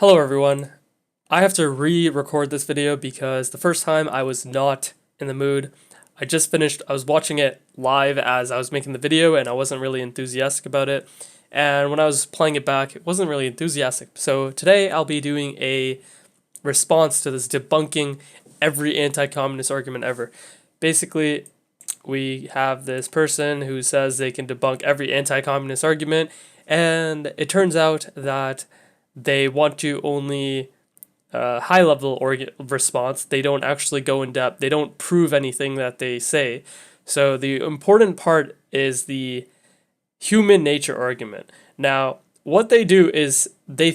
Hello everyone. I have to re-record this video because the first time I was not in the mood. I was watching it live as I was making the video and I wasn't really enthusiastic about it. And when I was playing it back, it wasn't really enthusiastic. So today I'll be doing a response to this debunking every anti-communist argument ever. Basically, we have this person who says they can debunk every anti-communist argument, and it turns out that they want to only high level response. They don't actually go in depth. They don't prove anything that they say. So the important part is the human nature argument. Now, what they do is they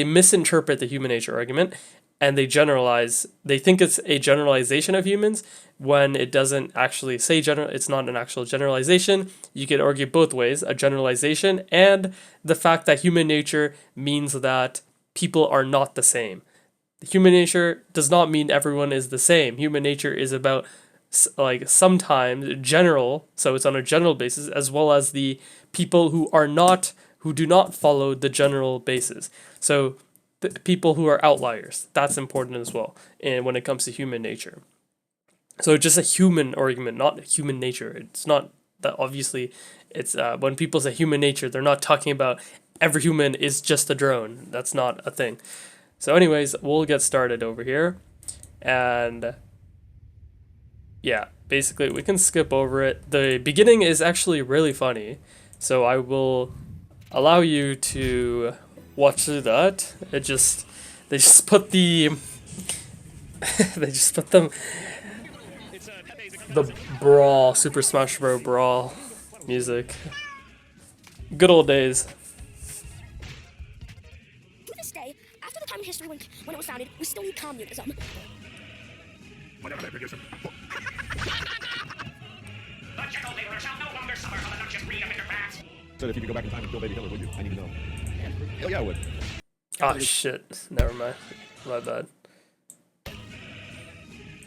misinterpret the human nature argument and they generalize. They think it's a generalization of humans when it doesn't actually say general. It's not an actual generalization. You can argue both ways, a generalization and the fact that human nature means that people are not the same. Human nature does not mean everyone is the same. Human nature is about like sometimes general, so it's on a general basis, as well as the people who do not follow the general basis. So the people who are outliers, that's important as well. And when it comes to human nature, so just a human argument, not human nature. It's not that obviously. It's when people say human nature, they're not talking about every human is just a drone. That's not a thing. So anyways, we'll get started over here. And yeah, basically we can skip over it. The beginning is actually really funny. So I will allow you to watch through that. They just put the they just put them the brawl, Super Smash Bros. Brawl music. Good old days. To this day, after the time in history when it was founded, we still need communism. Whatever they produce. The gentle laborer shall no longer suffer from the noxious breed of interrats. Said if you could go back in time and kill baby Hitler, would you? I need to know. Hell yeah, I would. Oh shit, never mind. My bad.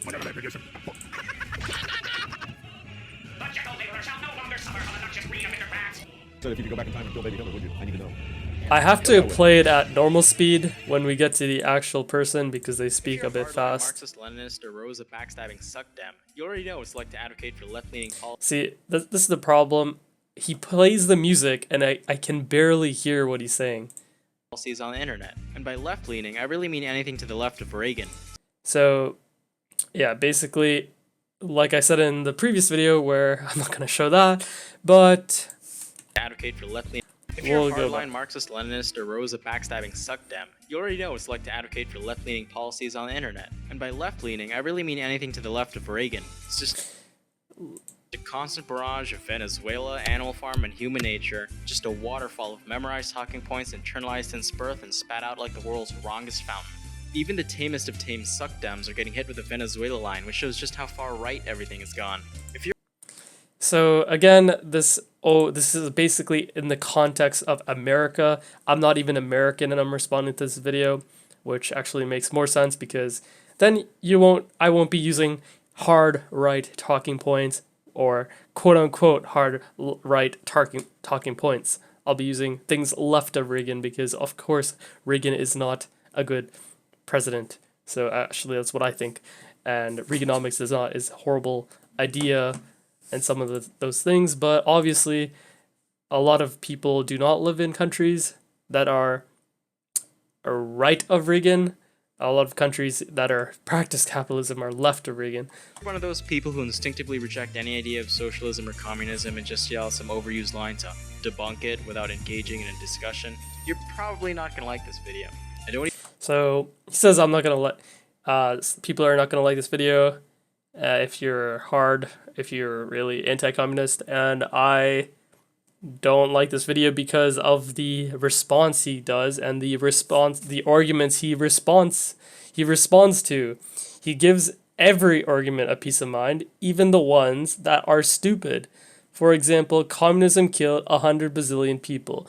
Whatever they produce. The gentle laborer shall no longer suffer from the noxious breed of interrats. Said if you could go back in time and kill baby Hitler, would you? I need to know. I have to play it at normal speed when we get to the actual person because they speak a bit fast. Marxist, Leninist, or rose a backstabbing suckdem, you already know it's like to advocate for left-leaning policies. See, this is the problem. He plays the music and I can barely hear what he's saying. On the internet, and by left-leaning, I really mean anything to the left of Reagan. So, yeah, basically, like I said in the previous video, where I'm not going to show that, but Advocate for left-leaning. If We'll you're a go hardline back. Marxist, Leninist, or rose a backstabbing suckdem, you already know it's like to advocate for left-leaning policies on the internet. And by left-leaning, I really mean anything to the left of Reagan. It's just a constant barrage of Venezuela, Animal Farm, and human nature, just a waterfall of memorized talking points internalized since birth and spat out like the world's wrongest fountain. Even the tamest of tame suckdems are getting hit with the Venezuela line, which shows just how far right everything has gone. If you're So again, this is basically in the context of America. I'm not even American and I'm responding to this video, which actually makes more sense because then I won't be using hard right talking points or quote unquote hard right talking points. I'll be using things left of Reagan because of course Reagan is not a good president. So actually that's what I think. And Reaganomics is a horrible idea and some of those things, but obviously a lot of people do not live in countries that are right of Reagan. A lot of countries that are practice capitalism are left of Reagan. one of those people who instinctively reject any idea of socialism or communism and just yell some overused line to debunk it without engaging in a discussion, you're probably not going to like this video. I don't So he says I'm not gonna people are not gonna like this video if you're really anti-communist, and I don't like this video because of the response he does and the arguments he responds to. He gives every argument a piece of mind, even the ones that are stupid. For example, communism killed 100 bazillion people.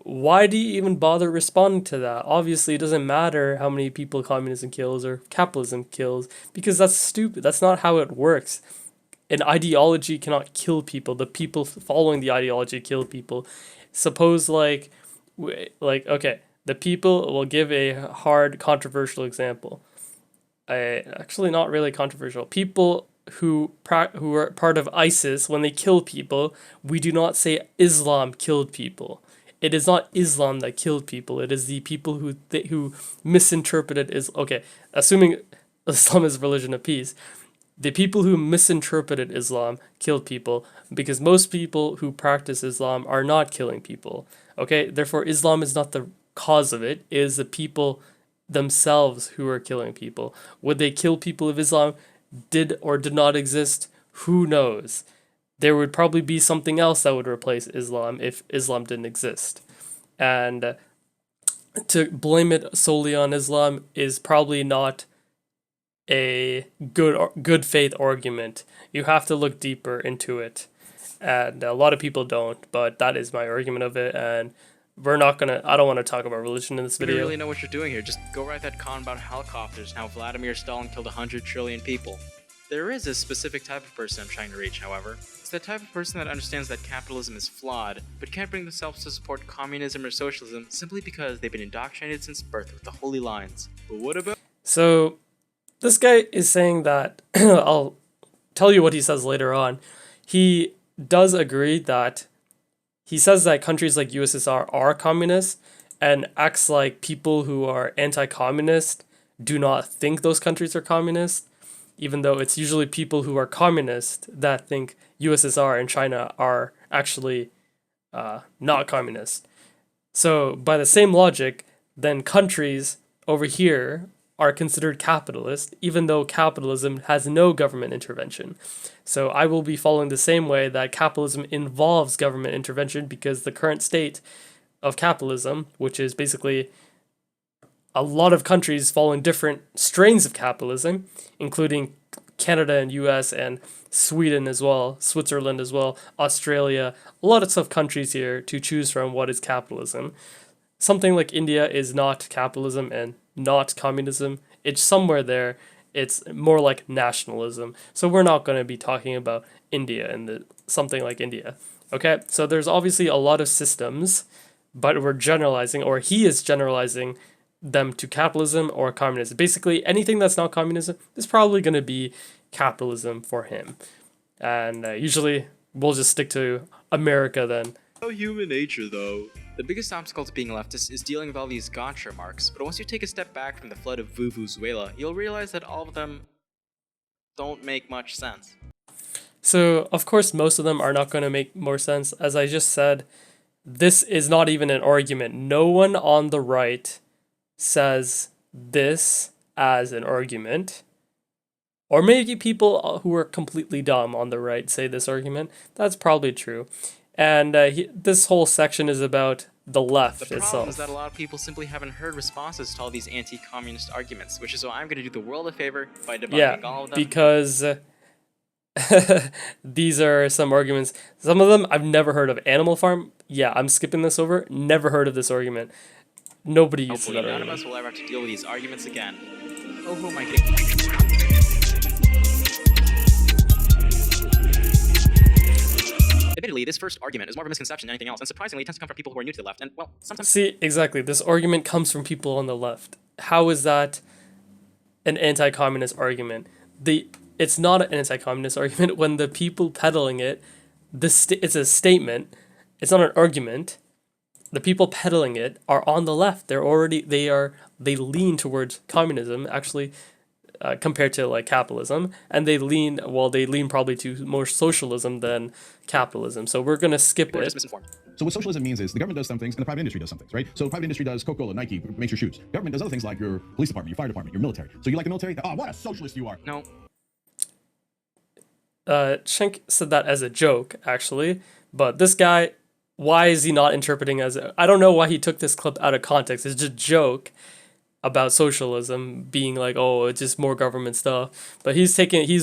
Why do you even bother responding to that? Obviously, it doesn't matter how many people communism kills or capitalism kills because that's stupid. That's not how it works. An ideology cannot kill people. The people following the ideology kill people. Suppose okay, The people will give a hard, controversial example. Actually, not really controversial. People who are part of ISIS, when they kill people, we do not say Islam killed people. It is not Islam that killed people. It is the people who misinterpreted okay, assuming Islam is a religion of peace. The people who misinterpreted Islam killed people because most people who practice Islam are not killing people. Okay, therefore Islam is not the cause of it. It is the people themselves who are killing people. Would they kill people if Islam did or did not exist? Who knows? There would probably be something else that would replace Islam if Islam didn't exist. And to blame it solely on Islam is probably not a good faith argument. You have to look deeper into it. And a lot of people don't, but that is my argument of it. And I don't want to talk about religion in this video. You really know what you're doing here. Just go write that con about helicopters and how Vladimir Stalin killed 100 trillion people. There is a specific type of person I'm trying to reach, however. It's the type of person that understands that capitalism is flawed, but can't bring themselves to support communism or socialism simply because they've been indoctrinated since birth with the holy lines. But what about... So, this guy is saying that, I'll tell you what he says later on. He does agree that, he says that countries like USSR are communist, and acts like people who are anti-communist do not think those countries are communist, even though it's usually people who are communist that think USSR and China are actually not communist. So by the same logic, then countries over here are considered capitalist, even though capitalism has no government intervention. So I will be following the same way that capitalism involves government intervention, because the current state of capitalism, which is basically a lot of countries following different strains of capitalism, including Canada and US and Sweden as well, Switzerland as well, Australia, a lot of countries here to choose from what is capitalism. Something like India is not capitalism and not communism. It's somewhere there. It's more like nationalism. So we're not going to be talking about India and something like India. Okay, so there's obviously a lot of systems, but we're generalizing, or he is generalizing them to capitalism or communism. Basically, anything that's not communism is probably going to be capitalism for him. And usually, we'll just stick to America then. Oh, human nature, though. The biggest obstacle to being leftist is dealing with all these gotcha marks, but once you take a step back from the flood of vuvuzuela, you'll realize that all of them don't make much sense. So, of course, most of them are not going to make more sense. As I just said, this is not even an argument. No one on the right says this as an argument. Or maybe people who are completely dumb on the right say this argument. That's probably true. And this whole section is about the left itself. The problem is that a lot of people simply haven't heard responses to all these anti-communist arguments, which is why I'm going to do the world a favor by debunking all of them. Because these are some arguments. Some of them I've never heard of. Animal Farm, yeah, I'm skipping this over. Never heard of this argument. Nobody uses that argument. None of us will ever have to deal with these arguments again. Oh, who am I kidding? Admittedly, this first argument is more of a misconception than anything else, and surprisingly, it tends to come from people who are new to the left, and, well, sometimes... See, exactly, this argument comes from people on the left. How is that an anti-communist argument? It's not an anti-communist argument when the people peddling it, it's a statement, it's not an argument. The people peddling it are on the left. They lean towards communism, actually, compared to like capitalism, and they lean probably to more socialism than capitalism. So we're gonna skip it. So what socialism means is the government does some things and the private industry does some things, right? So private industry does Coca-Cola, Nike, makes your shoes. Government does other things like your police department, your fire department, your military. So you like the military? Oh, what a socialist you are. No. Schenk said that as a joke, actually, but this guy, why is he not interpreting as I don't know why he took this clip out of context. It's just a joke about socialism being like, oh, it's just more government stuff. But he's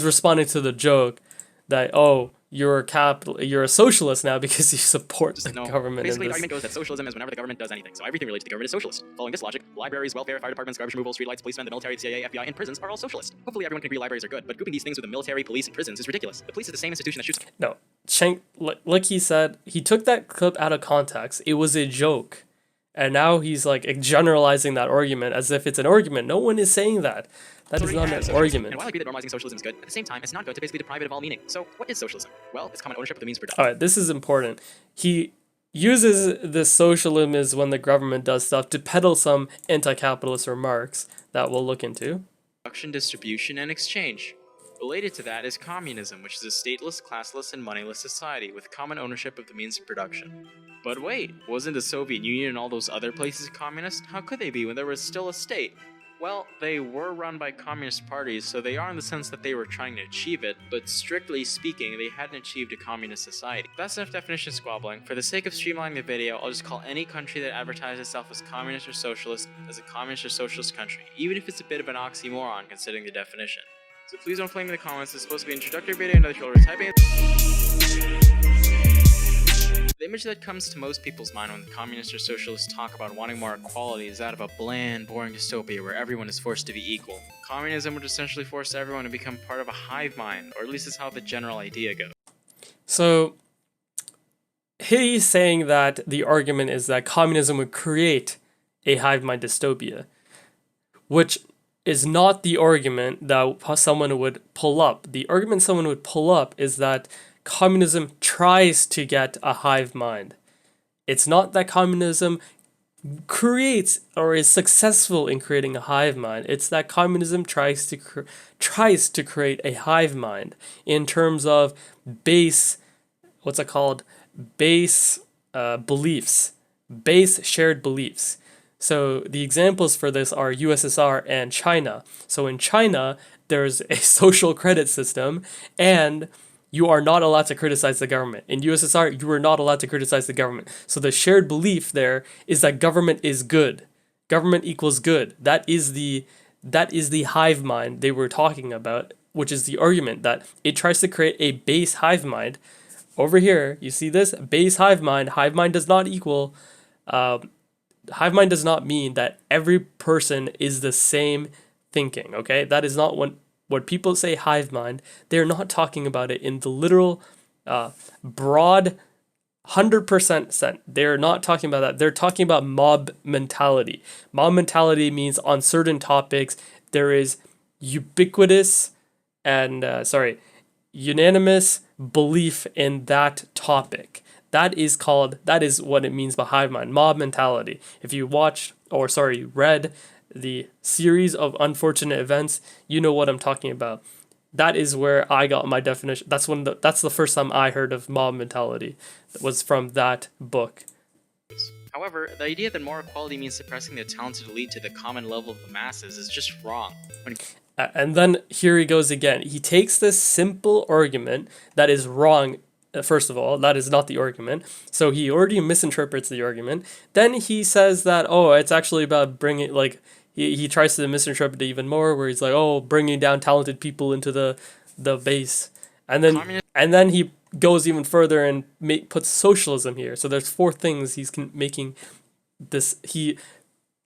responding to the joke that, oh, you're a socialist now because you support the government. Basically, the argument goes that socialism is whenever the government does anything. So everything related to the government is socialist. Following this logic, libraries, welfare, fire departments, garbage removal, streetlights, policemen, the military, the CIA, FBI, and prisons are all socialist. Hopefully everyone can agree libraries are good, but grouping these things with the military, police, and prisons is ridiculous. The police is the same institution that shoots... No, Schenk, like he said, he took that clip out of context. It was a joke. And now he's like generalizing that argument as if it's an argument. No one is saying that. That is not an argument. And while I agree that normalizing socialism is good, at the same time, it's not good to basically deprive it of all meaning. So, what is socialism? Well, it's common ownership of the means of production. All right, this is important. He uses this socialism is when the government does stuff to peddle some anti-capitalist remarks that we'll look into. Production, distribution, and exchange. Related to that is communism, which is a stateless, classless, and moneyless society with common ownership of the means of production. But wait, wasn't the Soviet Union and all those other places communist? How could they be when there was still a state? Well, they were run by communist parties, so they are in the sense that they were trying to achieve it, but strictly speaking, they hadn't achieved a communist society. That's enough definition squabbling. For the sake of streamlining the video, I'll just call any country that advertises itself as communist or socialist as a communist or socialist country, even if it's a bit of an oxymoron considering the definition. So please don't flame me in the comments. This is supposed to be an introductory video, another you'll type in. The image that comes to most people's mind when the communists or socialists talk about wanting more equality is that of a bland, boring dystopia where everyone is forced to be equal. Communism would essentially force everyone to become part of a hive mind, or at least is how the general idea goes. So he's saying that the argument is that communism would create a hive mind dystopia, which is not the argument that someone would pull up. The argument someone would pull up is that communism tries to get a hive mind. It's not that communism creates or is successful in creating a hive mind. It's that communism tries to create a hive mind in terms of base beliefs, base shared beliefs. So the examples for this are USSR and China. So in China, there's a social credit system, and you are not allowed to criticize the government. In USSR, you are not allowed to criticize the government. So the shared belief there is that government is good. Government equals good. That is the hive mind they were talking about, which is the argument that it tries to create a base hive mind. Over here, you see this? Base hive mind. Hive mind does not equal... hive mind does not mean that every person is the same thinking, okay? That is not when people say hive mind, they're not talking about it in the literal, broad, 100% sense. They're not talking about that. They're talking about mob mentality. Mob mentality means on certain topics, there is ubiquitous and, unanimous belief in that topic. That is what it means by hive mind, mob mentality. If you read the series of unfortunate events, you know what I'm talking about. That is where I got my definition. That's the first time I heard of mob mentality. That was from that book. However, the idea that more equality means suppressing the talented elite to the common level of the masses is just wrong. And then here he goes again. He takes this simple argument that is wrong. First of all, that is not the argument. So he already misinterprets the argument. Then he says that, it's actually about bringing, he tries to misinterpret it even more, where he's like, bringing down talented people into the base. And then he goes even further and puts socialism here. So there's 4 things he's making this. He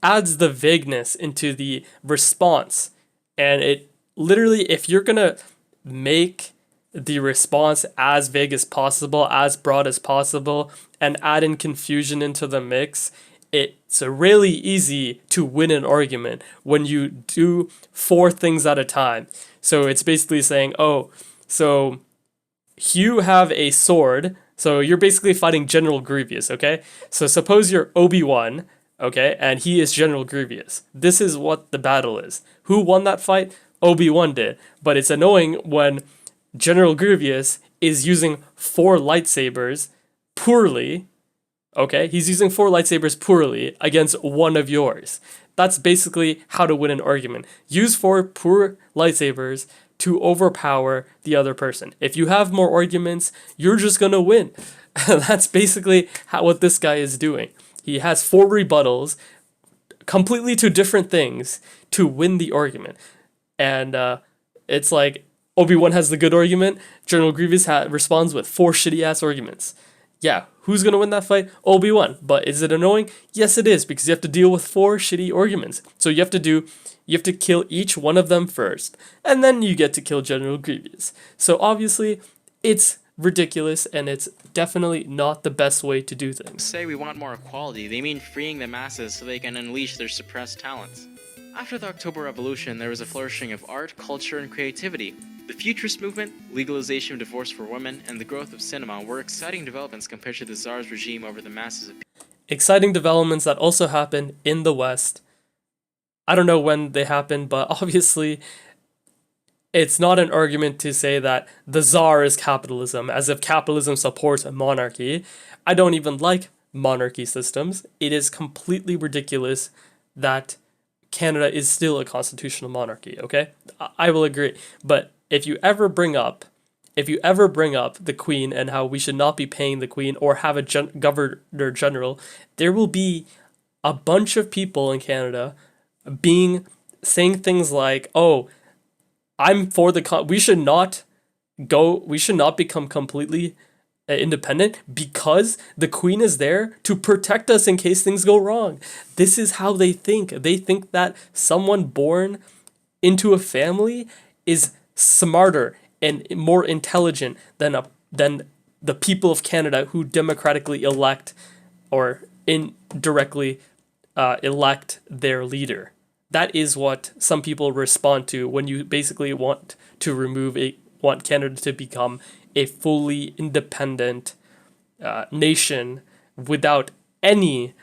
adds the vagueness into the response. And it literally, if you're going to make the response as vague as possible, as broad as possible, and add in confusion into the mix, it's really easy to win an argument when you do 4 things at a time. So it's basically saying, so you have a sword, so you're basically fighting General Grievous, okay? So suppose you're Obi-Wan, okay, and he is General Grievous. This is what the battle is. Who won that fight? Obi-Wan did. But it's annoying when General Grievous is using 4 lightsabers poorly, okay? He's using 4 lightsabers poorly against one of yours. That's basically how to win an argument. Use 4 poor lightsabers to overpower the other person. If you have more arguments, you're just gonna win. That's basically what this guy is doing. He has 4 rebuttals, completely to different things, to win the argument. And it's like, Obi-Wan has the good argument, General Grievous responds with 4 shitty-ass arguments. Yeah, who's going to win that fight? Obi-Wan. But is it annoying? Yes, it is, because you have to deal with 4 shitty arguments. So you have to kill each one of them first, and then you get to kill General Grievous. So obviously, it's ridiculous, and it's definitely not the best way to do things. Say we want more equality, they mean freeing the masses so they can unleash their suppressed talents. After the October Revolution, there was a flourishing of art, culture, and creativity. The Futurist movement, legalization of divorce for women, and the growth of cinema were exciting developments compared to the Tsar's regime over the masses of people. Exciting developments that also happened in the West. I don't know when they happened, but obviously it's not an argument to say that the Tsar is capitalism, as if capitalism supports monarchy. I don't even like monarchy systems. It is completely ridiculous that Canada is still a constitutional monarchy, okay? I will agree. But if you ever bring up the Queen and how we should not be paying the Queen or have a Governor General, there will be a bunch of people in Canada saying things like, "Oh, I'm for the we should not become completely independent because the Queen is there to protect us in case things go wrong." This is how they think. They think that someone born into a family is smarter and more intelligent than the people of Canada who democratically elect or indirectly elect their leader. That is what some people respond to when you basically want Canada to become a fully independent nation without any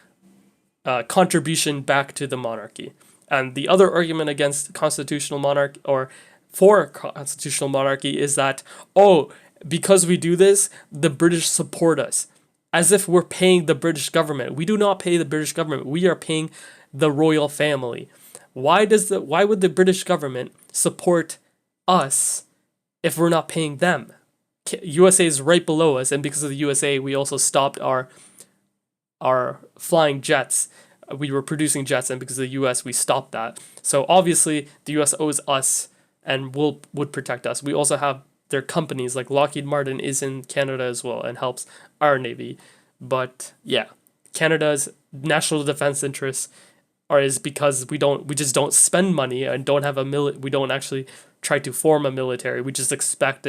contribution back to the monarchy. And the other argument against constitutional monarchy or for constitutional monarchy is that, oh, because we do this, the British support us. As if we're paying the British government. We do not pay the British government. We are paying the royal family. Why would the British government support us if we're not paying them? USA is right below us, and because of the USA, we also stopped our flying jets. We were producing jets, and because of the US, we stopped that. So obviously, the US owes us and would protect us. We also have their companies, like Lockheed Martin is in Canada as well and helps our Navy. But yeah, Canada's national defense interests is because we just don't spend money and don't have we don't actually try to form a military. We just expect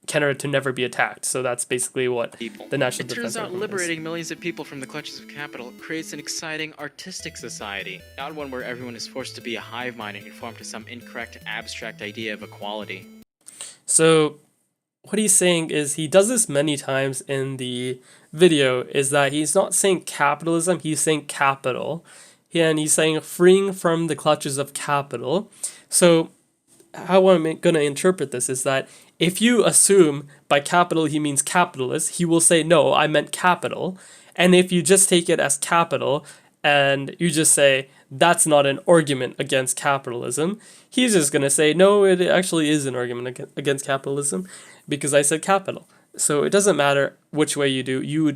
Canada to never be attacked. So that's basically what the national defense It turns out argument is. liberating millions of people from the clutches of capital creates an exciting artistic society, not one where everyone is forced to be a hive mind and conform to some incorrect abstract idea of equality. So what he's saying is, he does this many times in the video, is that he's not saying capitalism, he's saying capital. And he's saying freeing from the clutches of capital. So how I'm going to interpret this is that if you assume by capital he means capitalist, he will say, no, I meant capital. And if you just take it as capital and you just say, that's not an argument against capitalism, he's just going to say, no, it actually is an argument against capitalism because I said capital. So it doesn't matter which way you do. You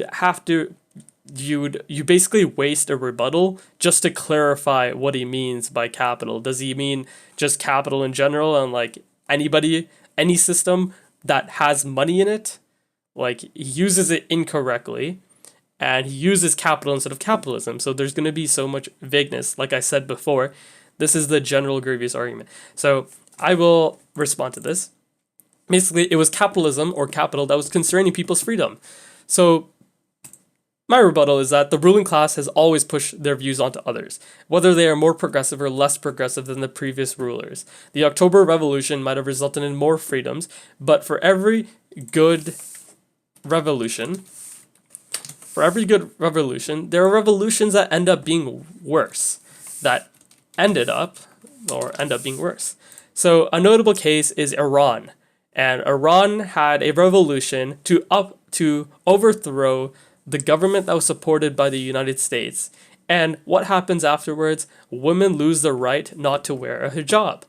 basically waste a rebuttal just to clarify what he means by capital. Does he mean just capital in general and like any system that has money in it? Like, he uses it incorrectly and he uses capital instead of capitalism. So there's going to be so much vagueness. Like I said before, this is the general grievous argument. So I will respond to this. Basically, it was capitalism or capital that was constraining people's freedom. So my rebuttal is that the ruling class has always pushed their views onto others, whether they are more progressive or less progressive than the previous rulers. The October Revolution might have resulted in more freedoms, but for every good revolution, there are revolutions that end up being worse. End up being worse. So a notable case is Iran. And Iran had a revolution to overthrow the government that was supported by the United States. And what happens afterwards? Women lose the right not to wear a hijab.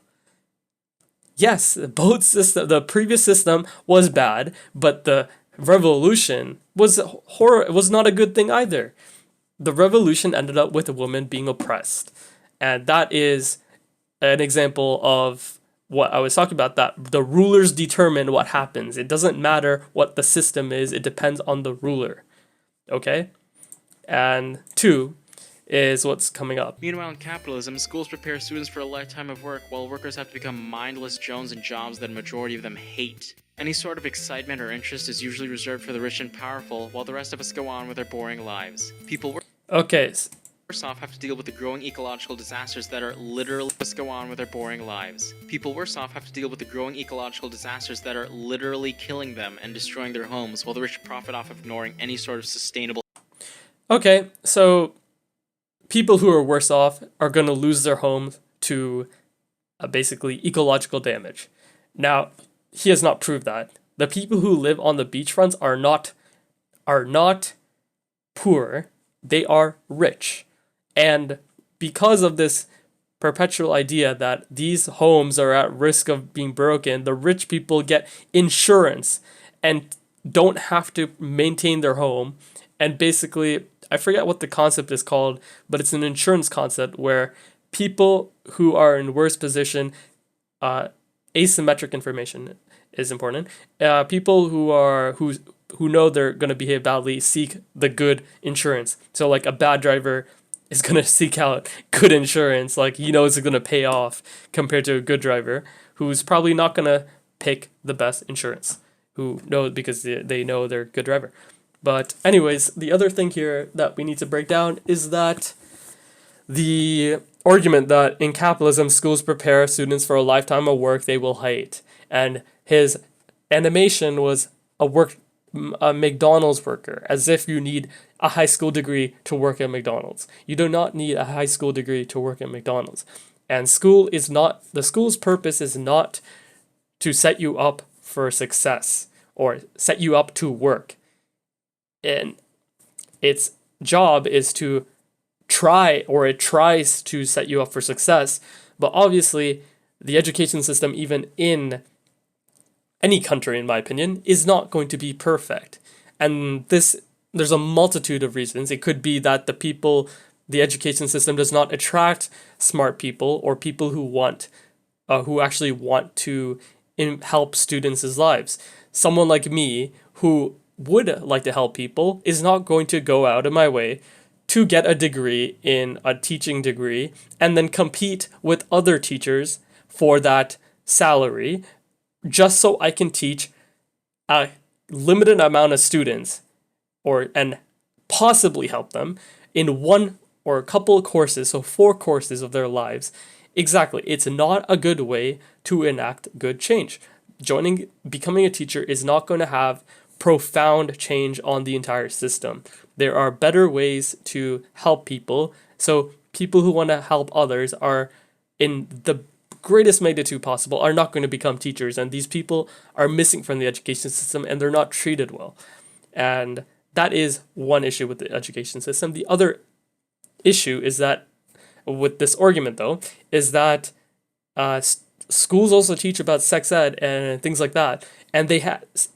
Yes, the previous system was bad, but the revolution was not a good thing either. The revolution ended up with a woman being oppressed. And that is an example of what I was talking about, that the rulers determine what happens. It doesn't matter what the system is, it depends on the ruler. Okay? And 2 is what's coming up. Meanwhile, in capitalism, schools prepare students for a lifetime of work, while workers have to become mindless drones in jobs that a majority of them hate. Any sort of excitement or interest is usually reserved for the rich and powerful, while the rest of us go on with our boring lives. People Okay, worse off have to deal with the growing ecological disasters that are literally killing them and destroying their homes, while the rich profit off of ignoring any sort of sustainable. okay, so people who are worse off are going to lose their homes to basically ecological damage. Now, he has not proved that. The people who live on the beachfronts are not poor, they are rich. And because of this perpetual idea that these homes are at risk of being broken, the rich people get insurance and don't have to maintain their home. And basically, I forget what the concept is called, but it's an insurance concept where people who are in worse position, asymmetric information is important. People who know they're going to behave badly seek the good insurance. So like a bad driver is going to seek out good insurance, like he knows it's going to pay off, compared to a good driver who's probably not going to pick the best insurance, who know because they know they're a good driver. But anyways, the other thing here that we need to break down is that the argument that in capitalism, schools prepare students for a lifetime of work they will hate. And his animation was a McDonald's worker, as if you need a high school degree to work at McDonald's. You do not need a high school degree to work at McDonald's. And the school's purpose is not to set you up for success or set you up to work. And its job is to it tries to set you up for success. But obviously, the education system, even in any country, in my opinion, is not going to be perfect. And there's a multitude of reasons. It could be that the education system does not attract smart people or people who actually want to help students' lives. Someone like me who would like to help people is not going to go out of my way to get a degree in a teaching degree and then compete with other teachers for that salary just so I can teach a limited amount of students and possibly help them in one or a couple of courses, so 4 courses of their lives. Exactly. It's not a good way to enact good change. Becoming a teacher is not going to have profound change on the entire system. There are better ways to help people. So people who want to help others are in the greatest magnitude possible are not going to become teachers, and these people are missing from the education system and they're not treated well. And that is one issue with the education system. The other issue is that with this argument though is that schools also teach about sex ed and things like that, and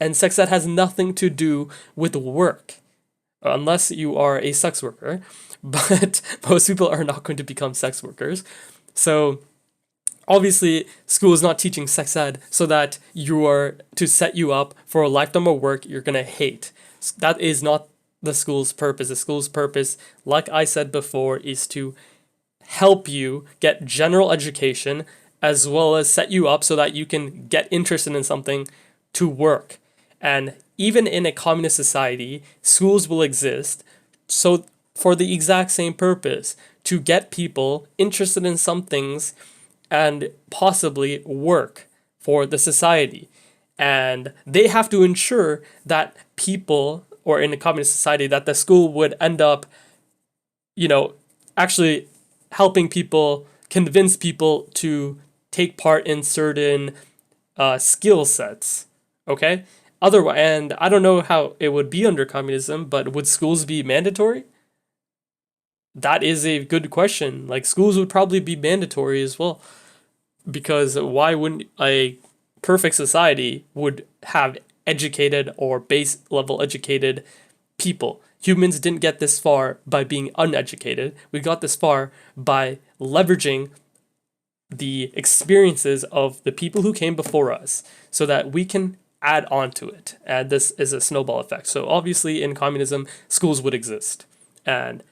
and sex ed has nothing to do with work unless you are a sex worker, but most people are not going to become sex workers. So obviously, school is not teaching sex ed so that you are to set you up for a lifetime of work you're going to hate. That is not the school's purpose. The school's purpose, like I said before, is to help you get general education as well as set you up so that you can get interested in something to work. And even in a communist society, schools will exist so for the exact same purpose, to get people interested in some things and possibly work for the society. And they have to ensure that people, or in a communist society, that the school would end up, actually helping people, convince people to take part in certain skill sets. Okay? Otherwise, and I don't know how it would be under communism, but would schools be mandatory? That is a good question. Like, schools would probably be mandatory as well. Because why wouldn't a perfect society would have educated or base level educated people? Humans didn't get this far by being uneducated. We got this far by leveraging the experiences of the people who came before us so that we can add on to it. And this is a snowball effect. So obviously in communism, schools would exist. And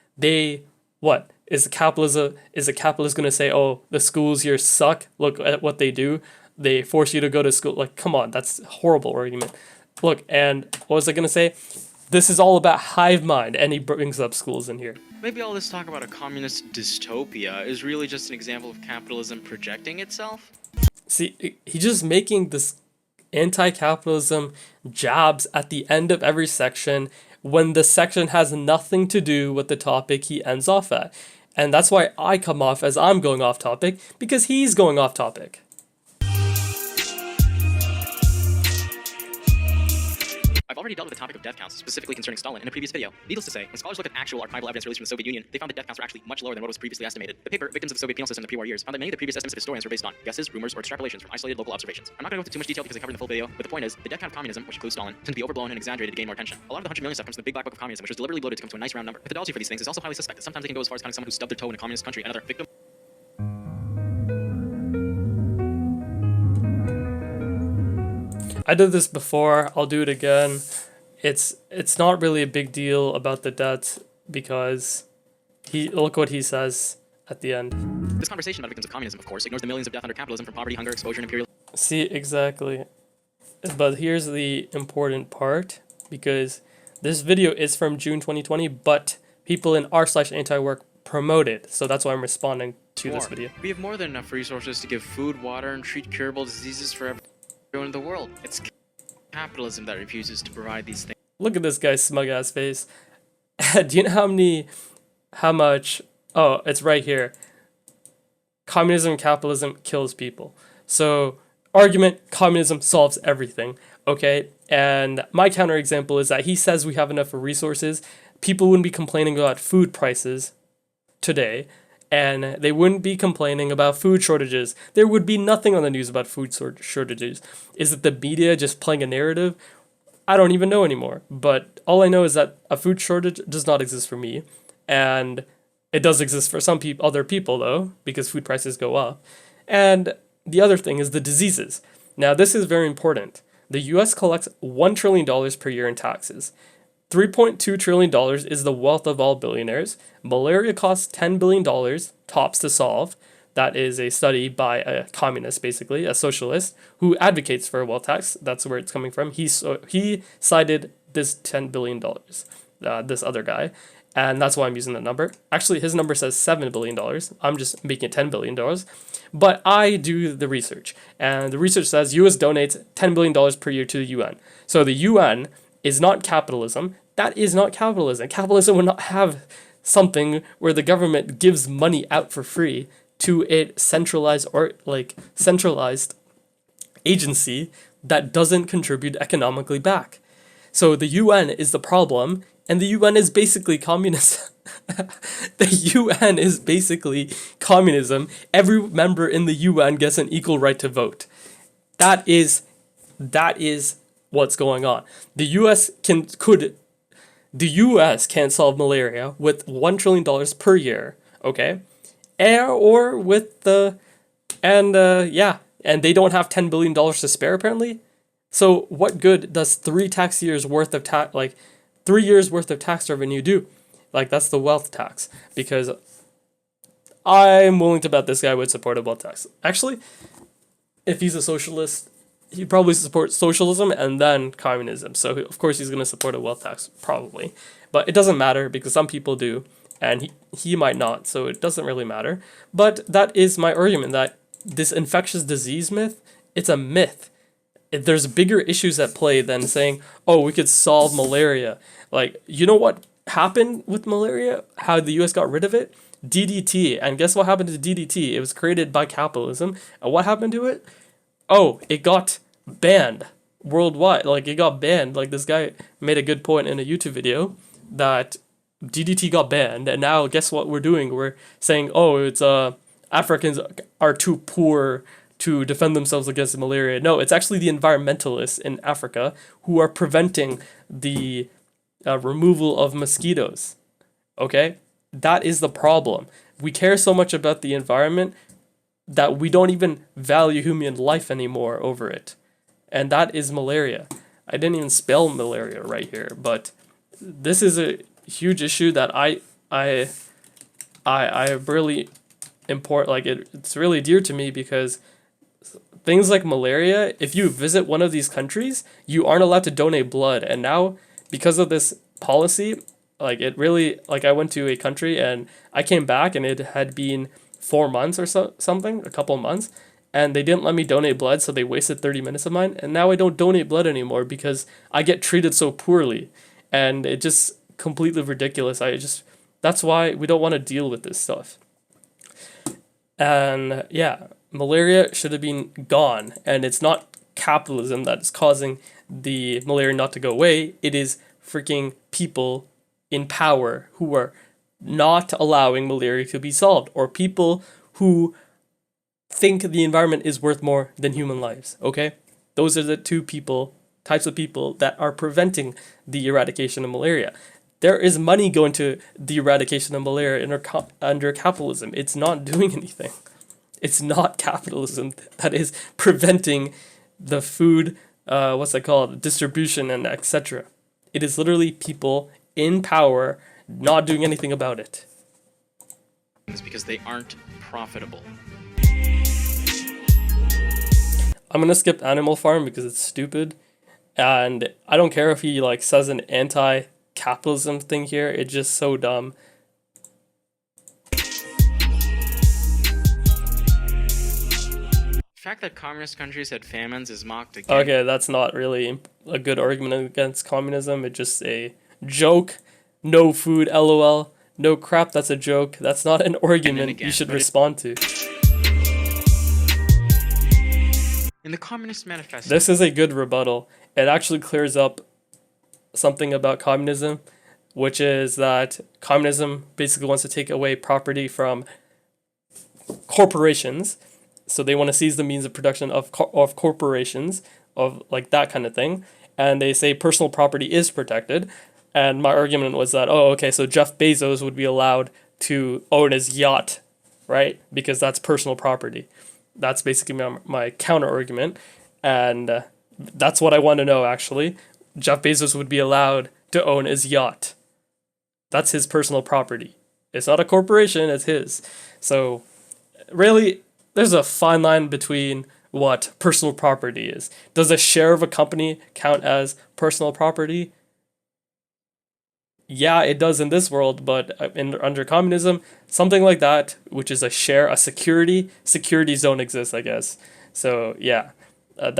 what? Is the capitalist going to say, oh, the schools here suck, look at what they do? they force you to go to school. Like, come on, that's a horrible argument. Look, and what was I gonna say? This is all about hive mind, and he brings up schools in here. Maybe all this talk about a communist dystopia is really just an example of capitalism projecting itself? See, he's just making this anti-capitalism jabs at the end of every section when the section has nothing to do with the topic he ends off at. And that's why I come off as I'm going off topic, because he's going off topic. I've already dealt with the topic of death counts, specifically concerning Stalin, in a previous video. Needless to say, when scholars looked at actual archival evidence released from the Soviet Union, they found that death counts were actually much lower than what was previously estimated. The paper, Victims of the Soviet Penal System in the Pre-War Years, found that many of the previous estimates of historians were based on guesses, rumors, or extrapolations from isolated local observations. I'm not going to go into too much detail because I covered in the full video, but the point is, the death count of communism, which includes Stalin, tend to be overblown and exaggerated to gain more attention. A lot of the 100 million stuff comes from the big black book of communism, which was deliberately bloated to come to a nice round number. Methodology for these things is also highly suspect. Sometimes they can go as far as counting someone who stubbed their toe in a communist country, another victim. I did this before, I'll do it again. It's not really a big deal about the debt because look what he says at the end. This conversation about victims of communism, of course, ignores the millions of deaths under capitalism from poverty, hunger, exposure, and imperial. See, exactly. But here's the important part, because this video is from June 2020, but people in r/anti-work promote it, so that's why I'm responding to this video. We have more than enough resources to give food, water, and treat curable diseases for everyone in the world. It's capitalism that refuses to provide these things. Look at this guy's smug ass face. Do you know how much, oh, it's right here. Communism and capitalism kills people. So, argument, communism solves everything, okay? And my counterexample is that he says we have enough resources. People wouldn't be complaining about food prices today, and they wouldn't be complaining about food shortages. There would be nothing on the news about food shortages. Is it the media just playing a narrative? I don't even know anymore. But all I know is that a food shortage does not exist for me, and it does exist for some other people though, because food prices go up. And the other thing is the diseases. Now this is very important. The US collects $1 trillion per year in taxes. $3.2 trillion is the wealth of all billionaires. Malaria costs $10 billion tops to solve. That is a study by a communist, basically, a socialist, who advocates for a wealth tax. That's where it's coming from. He cited this $10 billion, this other guy, and that's why I'm using the number. Actually, his number says $7 billion. I'm just making it $10 billion. But I do the research, and the research says US donates $10 billion per year to the UN. So the UN is not capitalism. That is not capitalism. Capitalism would not have something where the government gives money out for free to a centralized agency that doesn't contribute economically back. So the UN is the problem, and the UN is basically communism. The UN is basically communism. Every member in the UN gets an equal right to vote. That is what's going on. The US can't solve malaria with $1 trillion per year, okay? Or with and they don't have $10 billion to spare apparently. So what good does 3 years worth of tax revenue do? Like, that's the wealth tax, because I'm willing to bet this guy would support a wealth tax. Actually, if he's a socialist, he'd probably support socialism and then communism. So of course he's going to support a wealth tax, probably. But it doesn't matter because some people do, and he might not, so it doesn't really matter. But that is my argument, that this infectious disease myth, it's a myth. There's bigger issues at play than saying, oh, we could solve malaria. Like, you know what happened with malaria? How the US got rid of it? DDT. And guess what happened to DDT? It was created by capitalism. And what happened to it? Oh, it got banned worldwide. Like, it got banned. Like, this guy made a good point in a YouTube video that DDT got banned, and now guess what we're doing? We're saying, oh, it's Africans are too poor to defend themselves against malaria. No, it's actually the environmentalists in Africa who are preventing the removal of mosquitoes. Okay? That is the problem. We care so much about the environment that we don't even value human life anymore over it. And that is malaria. I didn't even spell malaria right here, but this is a huge issue that I really import, like it's really dear to me, because things like malaria, if you visit one of these countries, you aren't allowed to donate blood. And now, because of this policy, like it really, like I went to a country and I came back and it had been 4 months or something, a couple of months, and they didn't let me donate blood, so they wasted 30 minutes of mine. And now I don't donate blood anymore because I get treated so poorly. And it just completely ridiculous. That's why we don't want to deal with this stuff. And yeah, malaria should have been gone. And it's not capitalism that is causing the malaria not to go away. It is freaking people in power who are not allowing malaria to be solved, or people who think the environment is worth more than human lives. Okay, those are the types of people that are preventing the eradication of malaria. There is money going to the eradication of malaria under capitalism. It's not doing anything. It's not capitalism that is preventing the food, what's that called, distribution and etc. It is literally people in power not doing anything about it. It's because they aren't profitable. I'm gonna skip Animal Farm because it's stupid, and I don't care if he like says an anti-capitalism thing here. It's just so dumb. The fact that communist countries had famines is mocked again. Okay, that's not really a good argument against communism. It's just a joke. No food, lol. No crap, that's a joke. That's not an argument again, you should respond to. In the Communist Manifesto, This is a good rebuttal. It actually clears up something about communism, which is that communism basically wants to take away property from corporations. So they want to seize the means of production of corporations, of like that kind of thing. And they say personal property is protected. And my argument was that, oh, okay, so Jeff Bezos would be allowed to own his yacht, right? Because that's personal property. That's basically my counter argument. And that's what I want to know, actually. Jeff Bezos would be allowed to own his yacht. That's his personal property. It's not a corporation, it's his. So, really, there's a fine line between what personal property is. Does a share of a company count as personal property? Yeah, it does in this world, but under communism, something like that, which is a share, a securities don't exist, I guess. So yeah, my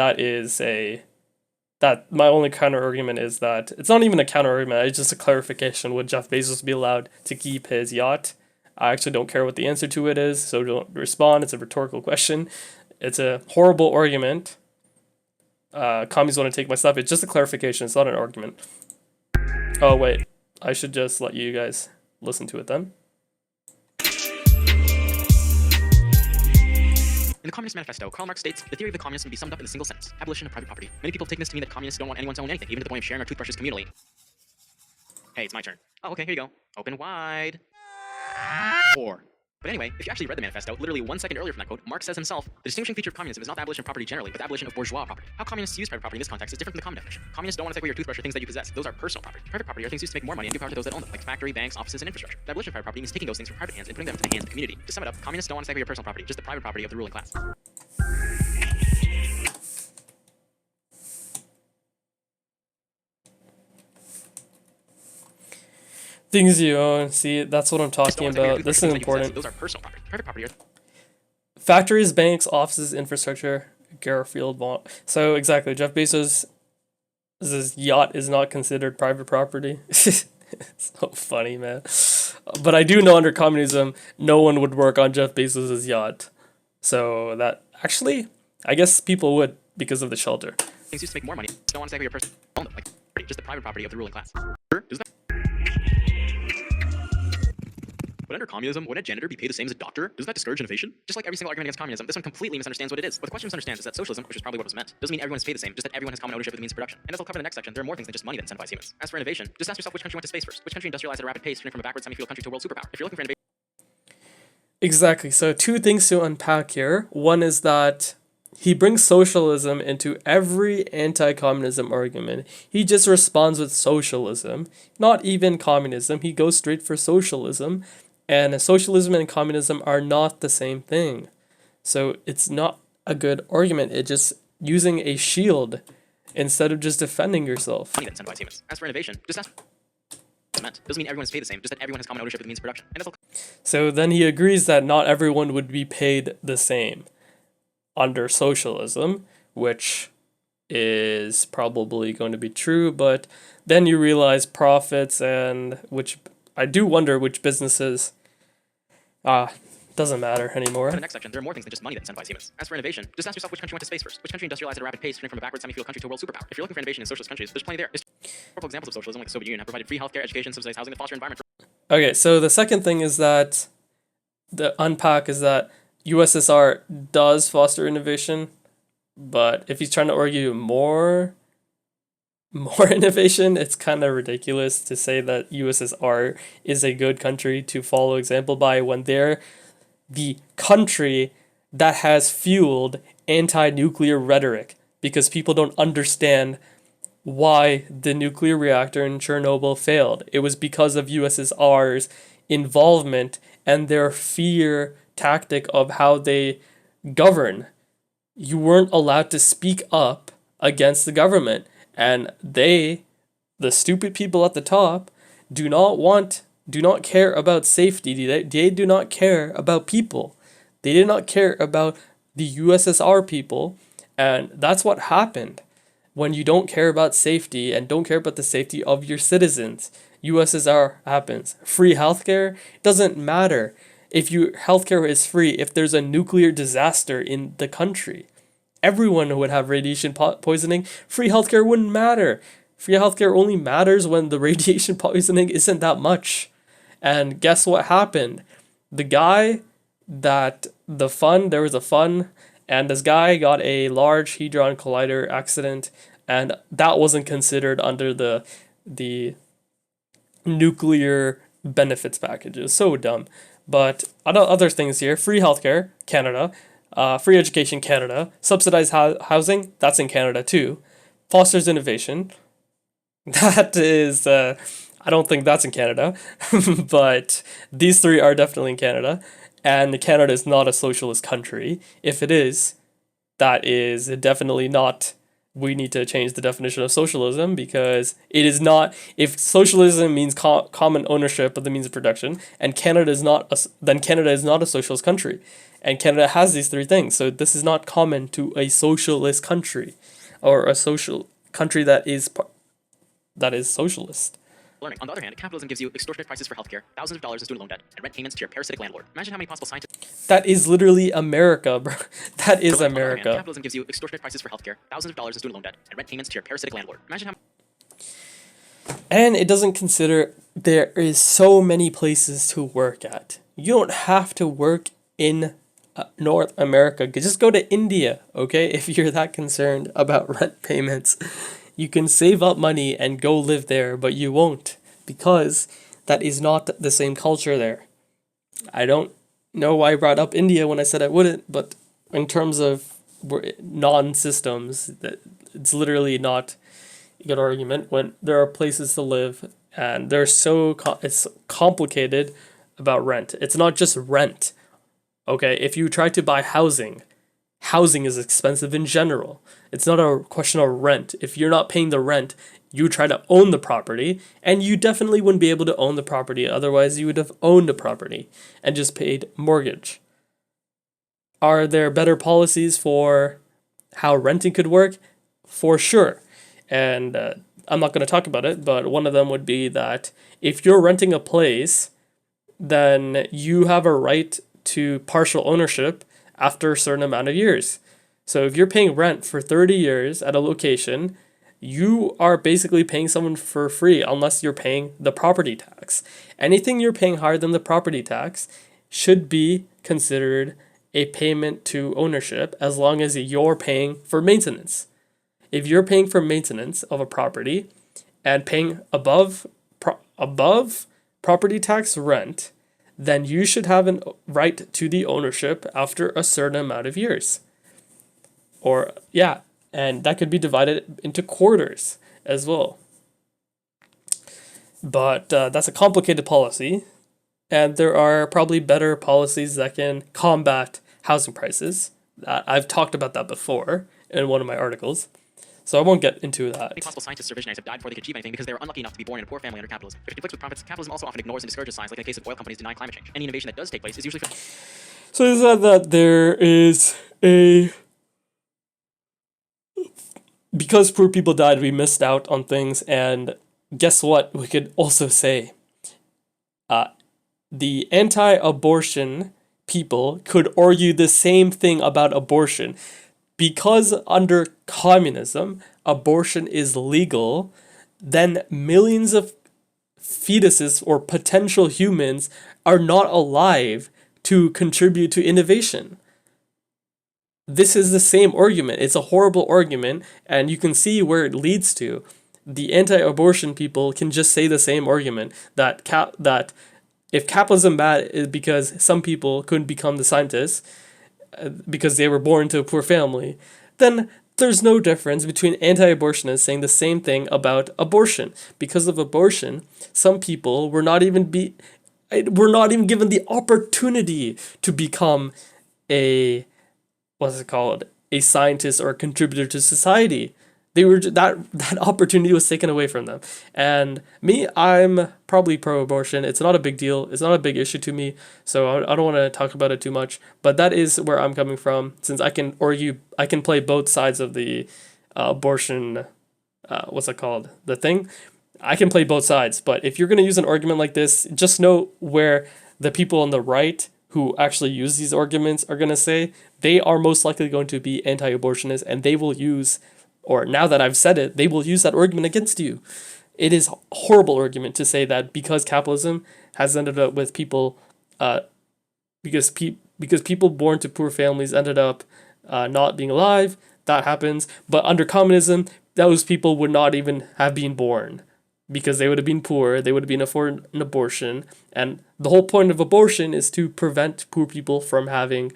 only counter argument is that it's not even a counter argument. It's just a clarification. Would Jeff Bezos be allowed to keep his yacht? I actually don't care what the answer to it is, so don't respond. It's a rhetorical question. It's a horrible argument. Commies want to take my stuff. It's just a clarification. It's not an argument. Oh wait. I should just let you guys listen to it then. In the Communist Manifesto, Karl Marx states, the theory of the communists can be summed up in a single sentence: abolition of private property. Many people take this to mean that communists don't want anyone to own anything, even to the point of sharing our toothbrushes communally. Hey, it's my turn. Oh, okay, here you go. Open wide. 4. But anyway, if you actually read the manifesto, literally 1 second earlier from that quote, Marx says himself, the distinguishing feature of communism is not the abolition of property generally, but the abolition of bourgeois property. How communists use private property in this context is different from the common definition. Communists don't want to take away your toothbrush or things that you possess. Those are personal property. Private property are things used to make more money and give power to those that own them, like factory, banks, offices, and infrastructure. The abolition of private property means taking those things from private hands and putting them into the hands of the community. To sum it up, communists don't want to take away your personal property, just the private property of the ruling class. Things you own. See, that's what I'm talking about. This is important. Those are personal property. Private property are... Factories, banks, offices, infrastructure. Garfield Vaughn. So exactly, Jeff Bezos' yacht is not considered private property. It's so funny, man. But I do know under communism, no one would work on Jeff Bezos' yacht. So that actually, I guess people would because of the shelter. Things used to make more money. Don't want to take away your personal own them, like just the private property of the ruling class. Does that... But under communism, would a janitor be paid the same as a doctor? Doesn't that discourage innovation? Just like every single argument against communism, this one completely misunderstands what it is. What the question misunderstands is that socialism, which is probably what was meant, doesn't mean everyone is paid the same, just that everyone has common ownership of the means of production. And as I'll cover in the next section, there are more things than just money that incentivize humans. As for innovation, just ask yourself which country went to space first. Which country industrialized at a rapid pace, turning from a backward semi-feudal country to a world superpower? If you're looking for innovation... Exactly. So two things to unpack here. One is that he brings socialism into every anti-communism argument. He just responds with socialism, not even communism. He goes straight for socialism. And socialism and communism are not the same thing. So it's not a good argument. It's just using a shield instead of just defending yourself. money that incentivizes humans. As for innovation, just ask cement. Doesn't mean everyone is paid the same, just that everyone has common ownership of the means of production. And that's all. So then he agrees that not everyone would be paid the same under socialism, which is probably going to be true, but then you realize profits, and which I do wonder which businesses doesn't matter anymore. In the next section, there are more things than just money that incentivize humans. As for innovation, just ask yourself which country went to space first. Which country industrialized at a rapid pace, turning from a backward semi-feudal country to a world superpower? If you're looking for innovation in socialist countries, there's plenty there. Historical examples of socialism, like the Soviet Union, have provided free healthcare, education, subsidized housing, and foster environment. Okay, so the second thing is that the unpack is that USSR does foster innovation, but if he's trying to argue more innovation, it's kind of ridiculous to say that USSR is a good country to follow example by when they're the country that has fueled anti-nuclear rhetoric because people don't understand why the nuclear reactor in Chernobyl failed. It was because of USSR's involvement and their fear tactic of how they govern. You weren't allowed to speak up against the government, and the stupid people at the top, do not care about safety. They do not care about people. They did not care about the USSR people, and that's what happened when you don't care about safety and don't care about the safety of your citizens. USSR happens. Free healthcare doesn't matter if healthcare is free if there's a nuclear disaster in the country. Everyone would have radiation poisoning. Free healthcare wouldn't matter. Free healthcare only matters when the radiation poisoning isn't that much. And guess what happened? The guy that there was a fun, and this guy got a large hadron collider accident, and that wasn't considered under the nuclear benefits package. It was so dumb. But other things here: free healthcare, Canada; free education, Canada; subsidized housing, that's in Canada too; fosters innovation, that is, I don't think that's in Canada, but these three are definitely in Canada. And Canada is not a socialist country. If it is, that is definitely not. We need to change the definition of socialism, because it is not. If socialism means common ownership of the means of production, and Canada is not, then Canada is not a socialist country, and Canada has these three things. So this is not common to a socialist country, or a social country that is socialist. Learning. On the other hand, capitalism gives you extortionate prices for healthcare, thousands of dollars in student loan debt, and rent payments to your parasitic landlord. Imagine how many possible scientists. That is literally America, bro. That is On the other hand, America. capitalism gives you extortionate prices for healthcare, thousands of dollars in student loan debt, and rent payments to your parasitic landlord. Imagine how. And it doesn't consider there is so many places to work at. You don't have to work in North America. Just go to India, okay? If you're that concerned about rent payments, you can save up money and go live there, but you won't, because that is not the same culture there. I don't know why I brought up India when I said I wouldn't, but in terms of non-systems, it's literally not a good argument when there are places to live, and it's complicated about rent. It's not just rent, okay? If you try to buy housing is expensive in general. It's not a question of rent. If you're not paying the rent, you try to own the property, and you definitely wouldn't be able to own the property. Otherwise, you would have owned the property and just paid mortgage. Are there better policies for how renting could work? For sure. And I'm not going to talk about it, but one of them would be that if you're renting a place, then you have a right to partial ownership after a certain amount of years. So if you're paying rent for 30 years at a location, you are basically paying someone for free unless you're paying the property tax. Anything you're paying higher than the property tax should be considered a payment to ownership, as long as you're paying for maintenance. If you're paying for maintenance of a property and paying above property tax rent, then you should have a right to the ownership after a certain amount of years. And that could be divided into quarters as well. But that's a complicated policy, and there are probably better policies that can combat housing prices, I've talked about that before in one of my articles, so I won't get into that. Many possible scientists or visionaries have died before they could achieve anything because they were unlucky enough to be born in a poor family under capitalism. Which conflicts with profits, capitalism also often ignores and discourages science, like in the case of oil companies denying climate change. Any innovation that does take place is usually for... So is that there is a... Because poor people died, we missed out on things, and guess what? We could also say the anti-abortion people could argue the same thing about abortion. Because under communism, abortion is legal, then millions of fetuses or potential humans are not alive to contribute to innovation. This is the same argument. It's a horrible argument, and you can see where it leads to. The anti-abortion people can just say the same argument that if capitalism bad is because some people couldn't become the scientists because they were born into a poor family, then there's no difference between anti-abortionists saying the same thing about abortion. Because of abortion, some people were not even given the opportunity to become a scientist or a contributor to society. They were that opportunity was taken away from them. And me, I'm probably pro-abortion. It's not a big deal. It's not a big issue to me. So I don't want to talk about it too much. But that is where I'm coming from. Since I can play both sides of the abortion. The thing. I can play both sides. But if you're going to use an argument like this, just know where the people on the right who actually use these arguments are going to say. They are most likely going to be anti-abortionists, and they will use, or now that I've said it, they will use that argument against you. It is a horrible argument to say that because capitalism has ended up with people, because people born to poor families ended up not being alive, that happens. But under communism, those people would not even have been born because they would have been poor, they would have been afforded an abortion, and the whole point of abortion is to prevent poor people from having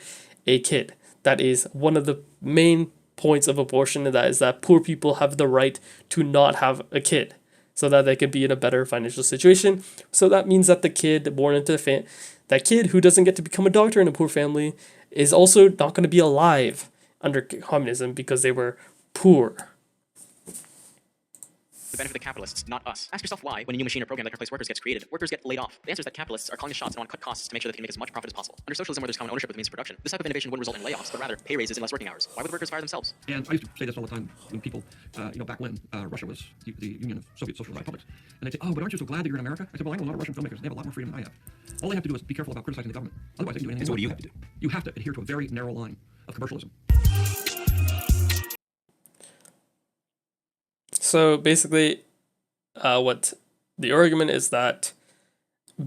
a kid. That is one of the main points of abortion, and that is that poor people have the right to not have a kid so that they could be in a better financial situation. So that means that the kid born into that kid who doesn't get to become a doctor in a poor family is also not going to be alive under communism because they were poor. The benefit of the capitalists, not us. Ask yourself why, when a new machine or program that can replace workers gets created, workers get laid off. The answer is that capitalists are calling the shots and want to cut costs to make sure they can make as much profit as possible. Under socialism, where there's common ownership of the means of production, this type of innovation wouldn't result in layoffs, but rather pay raises and less working hours. Why would the workers fire themselves? And I used to say this all the time when people, back when Russia was the Union of Soviet Socialist Republics, and they'd say, "Oh, but aren't you so glad that you're in America?" I said, "Well, I know a lot of Russian filmmakers. They have a lot more freedom than I have. All they have to do is be careful about criticizing the government. Otherwise, they can do anything." So what do you have to do? You have to adhere to a very narrow line of commercialism. So basically, what the argument is that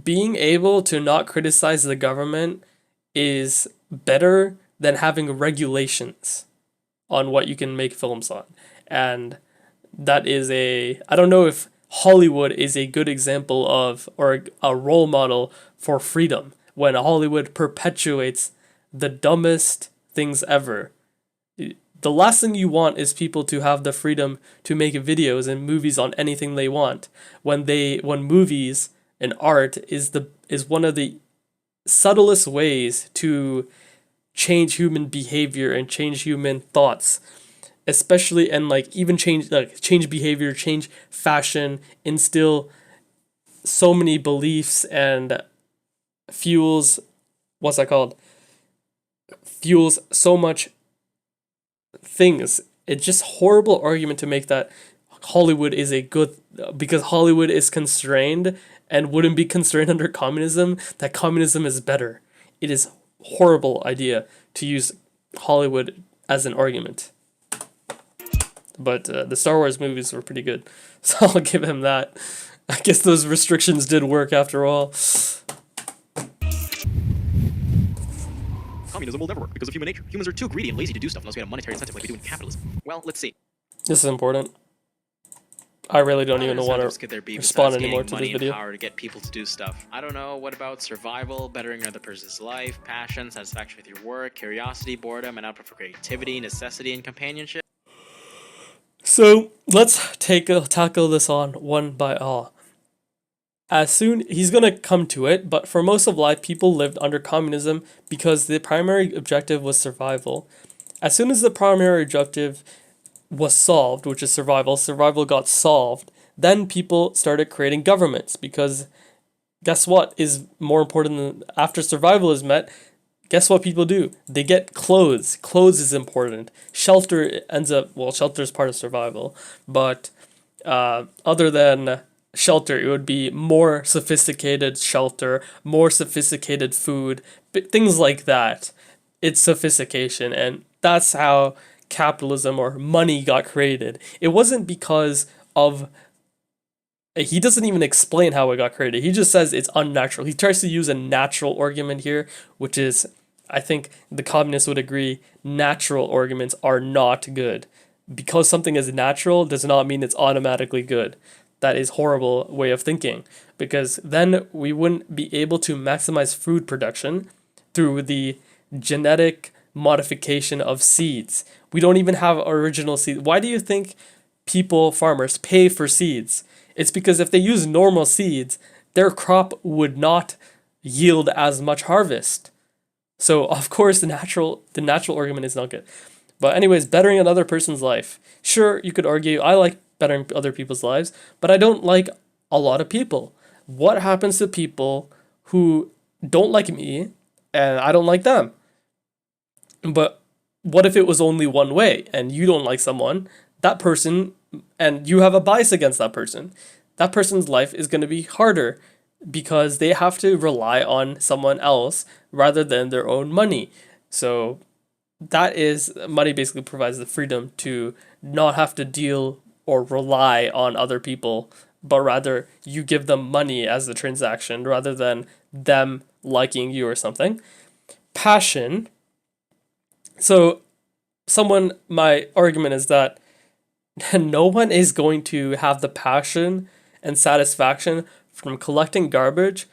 being able to not criticize the government is better than having regulations on what you can make films on. And that is I don't know if Hollywood is a good example of, or a role model for freedom, when Hollywood perpetuates the dumbest things ever. The last thing you want is people to have the freedom to make videos and movies on anything they want. When movies and art is one of the subtlest ways to change human behavior and change human thoughts, especially, and even change behavior, change fashion, instill so many beliefs, and fuels so much things. It's just horrible argument to make that Hollywood is because Hollywood is constrained and wouldn't be constrained under communism, that communism is better. It is horrible idea to use Hollywood as an argument. But the Star Wars movies were pretty good, so I'll give him that. I guess those restrictions did work after all. Communism will never work because of human nature. Humans are too greedy and lazy to do stuff unless we had a monetary incentive like we do in capitalism. Well, let's see. This is important. I really don't even want to respond anymore to this video. Power to get people to do stuff. I don't know. What about survival, bettering another person's life, passion, satisfaction with your work, curiosity, boredom, and output for creativity, necessity, and companionship? So let's tackle this on one by all. as soon he's going to come to it, but for most of life people lived under communism because the primary objective was survival. As soon as the primary objective was solved, which is survival got solved, then people started creating governments because guess what is more important than after survival is met? Guess what people do? They get clothes. Clothes is important. Shelter ends up, well, shelter is part of survival, but other than shelter, it would be more sophisticated shelter, more sophisticated food, things like that. It's sophistication, and that's how capitalism or money got created. It wasn't because of. He doesn't even explain how it got created. He just says it's unnatural. He tries to use a natural argument here, which is, I think the communists would agree, natural arguments are not good. Because something is natural does not mean it's automatically good. That is horrible way of thinking, because then we wouldn't be able to maximize food production through the genetic modification of seeds. We don't even have original seeds. Why do you think farmers pay for seeds? It's because if they use normal seeds, their crop would not yield as much harvest. So of course the natural argument is not good. But anyways, bettering another person's life. Sure, you could argue I like bettering other people's lives, but I don't like a lot of people. What happens to people who don't like me and I don't like them? But what if it was only one way and you don't like someone, that person, and you have a bias against that person? That person's life is going to be harder because they have to rely on someone else rather than their own money. So that is, money basically provides the freedom to not have to deal or rely on other people, but rather you give them money as the transaction rather than them liking you or something. Passion. So my argument is that no one is going to have the passion and satisfaction from collecting garbage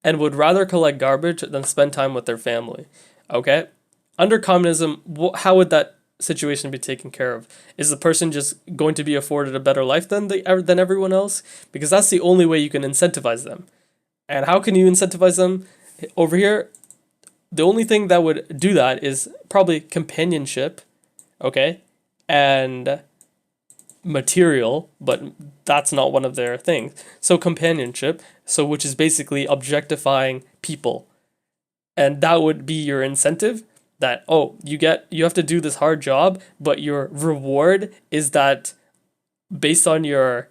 and would rather collect garbage than spend time with their family. Okay? Under communism, how would that situation be taken care of? Is the person just going to be afforded a better life than everyone else? Because that's the only way you can incentivize them. And how can you incentivize them? Over here, the only thing that would do that is probably companionship, okay? And material, but that's not one of their things. So companionship, which is basically objectifying people. And that would be your incentive, that you have to do this hard job, but your reward is that based on your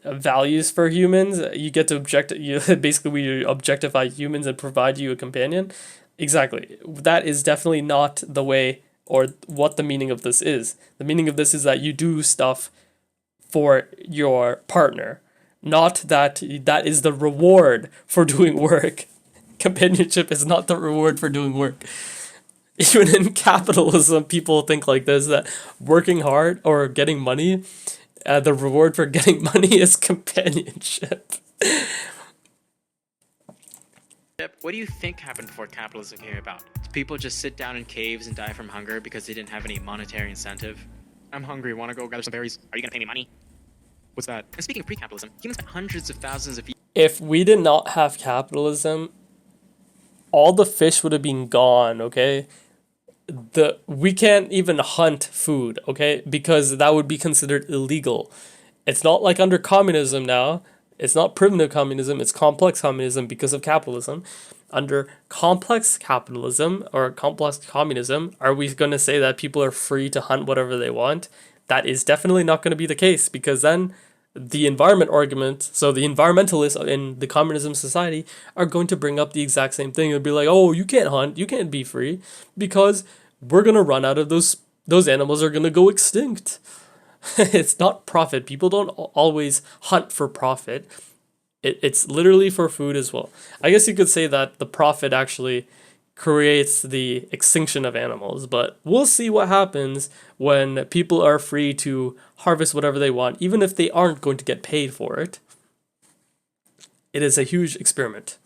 values for humans, you get to we objectify humans and provide you a companion. Exactly. That is definitely not the way or what the meaning of this is. The meaning of this is that you do stuff for your partner, not that is the reward for doing work. Companionship is not the reward for doing work. Even in capitalism, people think like this, that working hard or getting money, the reward for getting money is companionship. Yep. What do you think happened before capitalism came about? Did people just sit down in caves and die from hunger because they didn't have any monetary incentive? I'm hungry, wanna go gather some berries? Are you gonna pay me money? What's that? And speaking of pre-capitalism, humans spent hundreds of thousands of years. If we did not have capitalism, all the fish would have been gone, okay? We can't even hunt food, okay? Because that would be considered illegal. It's not like under communism now. It's not primitive communism, it's complex communism because of capitalism. Under complex capitalism or complex communism, are we going to say that people are free to hunt whatever they want? That is definitely not going to be the case, because then the environment argument, so the environmentalists in the communism society are going to bring up the exact same thing. They'll be like, oh, you can't hunt, you can't be free, because we're going to run out of those animals are going to go extinct. It's not profit. People don't always hunt for profit. It's literally for food as well. I guess you could say that the profit actually creates the extinction of animals, but we'll see what happens when people are free to harvest whatever they want, even if they aren't going to get paid for it. It is a huge experiment.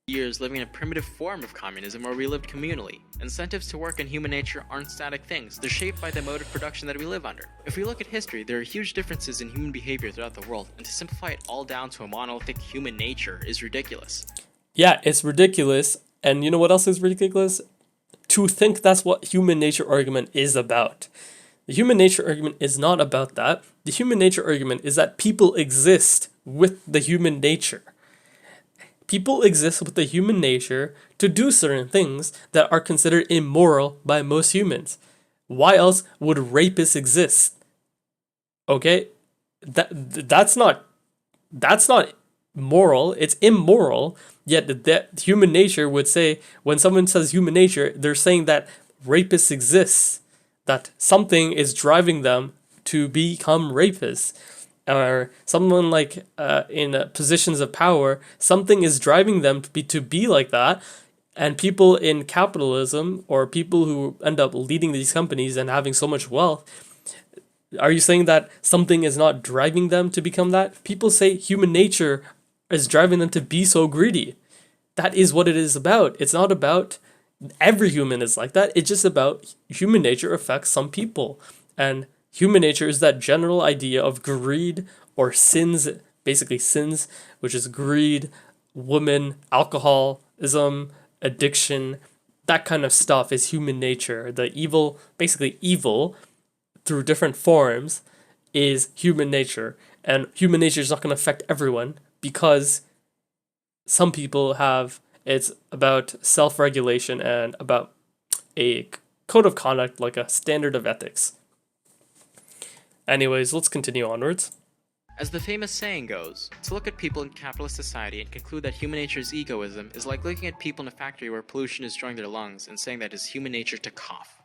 years living in a primitive form of communism where we lived communally. Incentives to work and human nature aren't static things, they're shaped by the mode of production that we live under. If we look at history, there are huge differences in human behavior throughout the world, and to simplify it all down to a monolithic human nature is ridiculous. Yeah, it's ridiculous. And you know what else is ridiculous? To think that's what human nature argument is about. The human nature argument is not about that. The human nature argument is that people exist with the human nature. People exist with the human nature to do certain things that are considered immoral by most humans. Why else would rapists exist? Okay? That's not moral, it's immoral. Yet that human nature would say, when someone says human nature, they're saying that rapists exist, that something is driving them to become rapists. Or someone like in positions of power, something is driving them to be like that. And people in capitalism, or people who end up leading these companies and having so much wealth, are you saying that something is not driving them to become that? People say human nature is driving them to be so greedy. That is what it is about. It's not about every human is like that. It's just about human nature affects some people. And human nature is that general idea of greed or sins, basically sins, which is greed, women, alcoholism, addiction, that kind of stuff is human nature. The evil, basically evil, through different forms, is human nature. And human nature is not going to affect everyone because some people have, it's about self-regulation and about a code of conduct, like a standard of ethics. Anyways, let's continue onwards. As the famous saying goes, to look at people in capitalist society and conclude that human nature's egoism is like looking at people in a factory where pollution is destroying their lungs and saying that it's human nature to cough.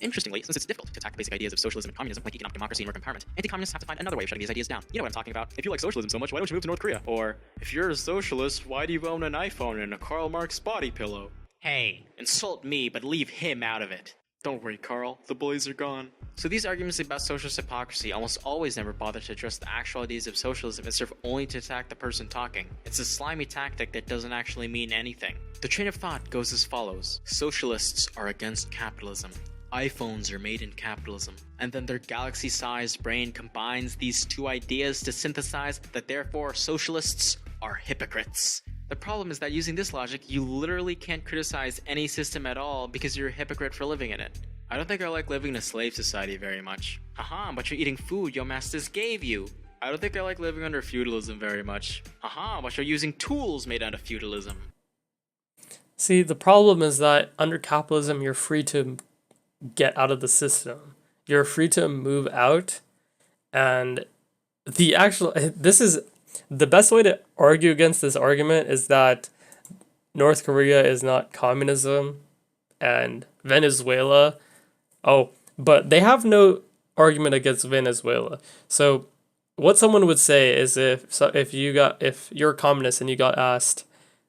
Interestingly, since it's difficult to attack the basic ideas of socialism and communism, like economic democracy and work empowerment, anti-communists have to find another way of shutting these ideas down. You know what I'm talking about. If you like socialism so much, why don't you move to North Korea? Or, if you're a socialist, why do you own an iPhone and a Karl Marx body pillow? Hey, insult me, but leave him out of it. Don't worry, Carl, the bullies are gone. So these arguments about socialist hypocrisy almost always never bother to address the actual ideas of socialism and serve only to attack the person talking. It's a slimy tactic that doesn't actually mean anything. The train of thought goes as follows. Socialists are against capitalism. iPhones are made in capitalism. And then their galaxy-sized brain combines these two ideas to synthesize that therefore socialists are hypocrites. The problem is that using this logic, you literally can't criticize any system at all because you're a hypocrite for living in it. I don't think I like living in a slave society very much. Haha, but you're eating food your masters gave you. I don't think I like living under feudalism very much. Haha, but you're using tools made out of feudalism. See, the problem is that under capitalism, you're free to get out of the system. You're free to move out. And this is the best way to argue against this argument is that North Korea is not communism and Venezuela. Oh, but they have no argument against Venezuela. So what someone would say is if you're a communist and you got asked,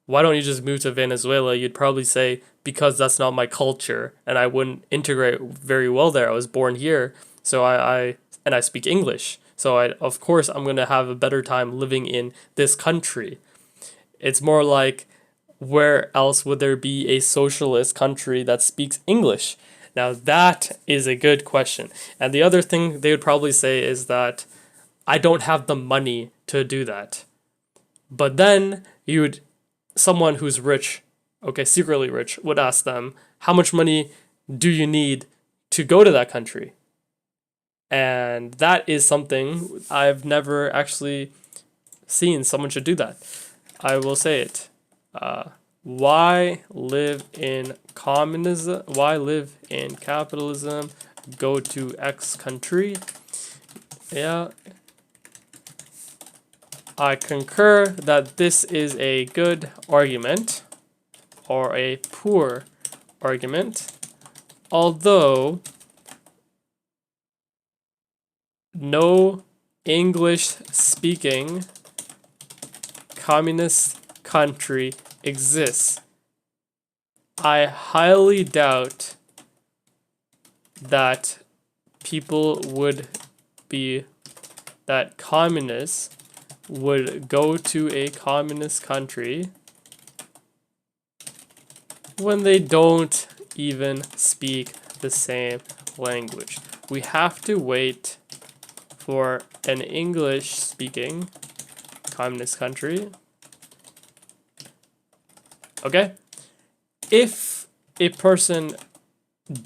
why don't you just move to Venezuela? You'd probably say, because that's not my culture and I wouldn't integrate very well there. I was born here, so I speak English. So of course I'm going to have a better time living in this country. It's more like, where else would there be a socialist country that speaks English? Now that is a good question. And the other thing they would probably say is that I don't have the money to do that. But then someone who's rich, okay, secretly rich, would ask them, how much money do you need to go to that country? And that is something I've never actually seen someone should do that. I will say it. Why live in communism? Why live in capitalism? Go to X country. Yeah. I concur that this is a good argument or a poor argument, although no English-speaking communist country exists. I highly doubt that that communists would go to a communist country when they don't even speak the same language. We have to wait for an English-speaking communist country. Okay? If a person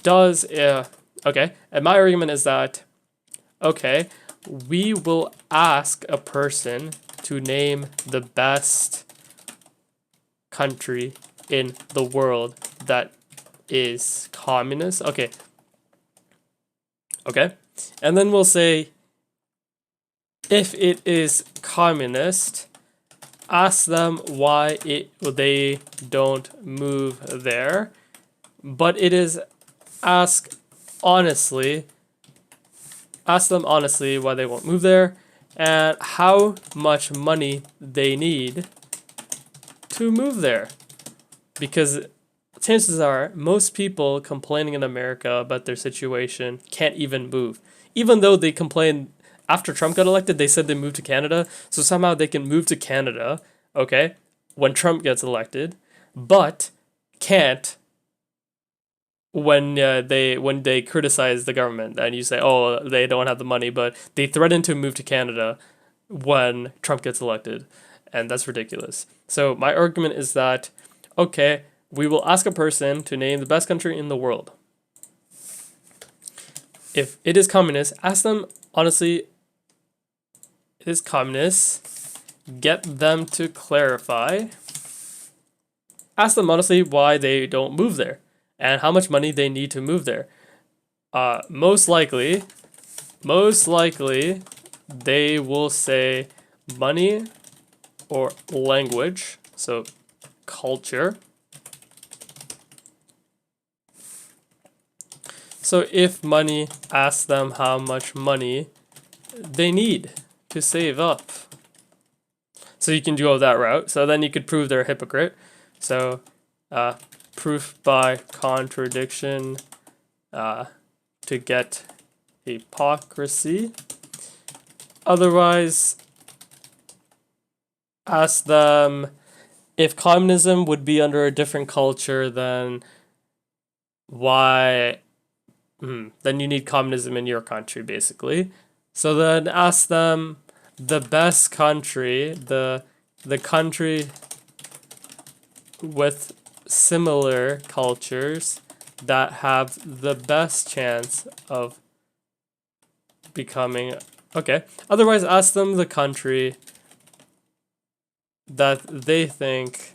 does, okay, and my argument is that, okay, we will ask a person to name the best country in the world that is communist. Okay. Okay. And then we'll say, if it is communist, ask them why they don't move there. But it is ask them honestly why they won't move there and how much money they need to move there. Because chances are most people complaining in America about their situation can't even move. Even though they complained after Trump got elected, they said they moved to Canada. So somehow they can move to Canada, okay, when Trump gets elected, but can't when they criticize the government. And you say, oh, they don't have the money, but they threaten to move to Canada when Trump gets elected. And that's ridiculous. So my argument is that, okay, we will ask a person to name the best country in the world. If it is communist, ask them honestly, it is communist, get them to clarify. Ask them honestly why they don't move there and how much money they need to move there. Most likely, they will say money or language, so culture. So if money, ask them how much money they need to save up. So you can go that route. So then you could prove they're a hypocrite. So proof by contradiction to get hypocrisy. Otherwise, ask them if communism would be under a different culture, then why? Then you need communism in your country, basically. So then ask them the best country, the country with similar cultures that have the best chance of becoming, okay. Otherwise, ask them the country that they think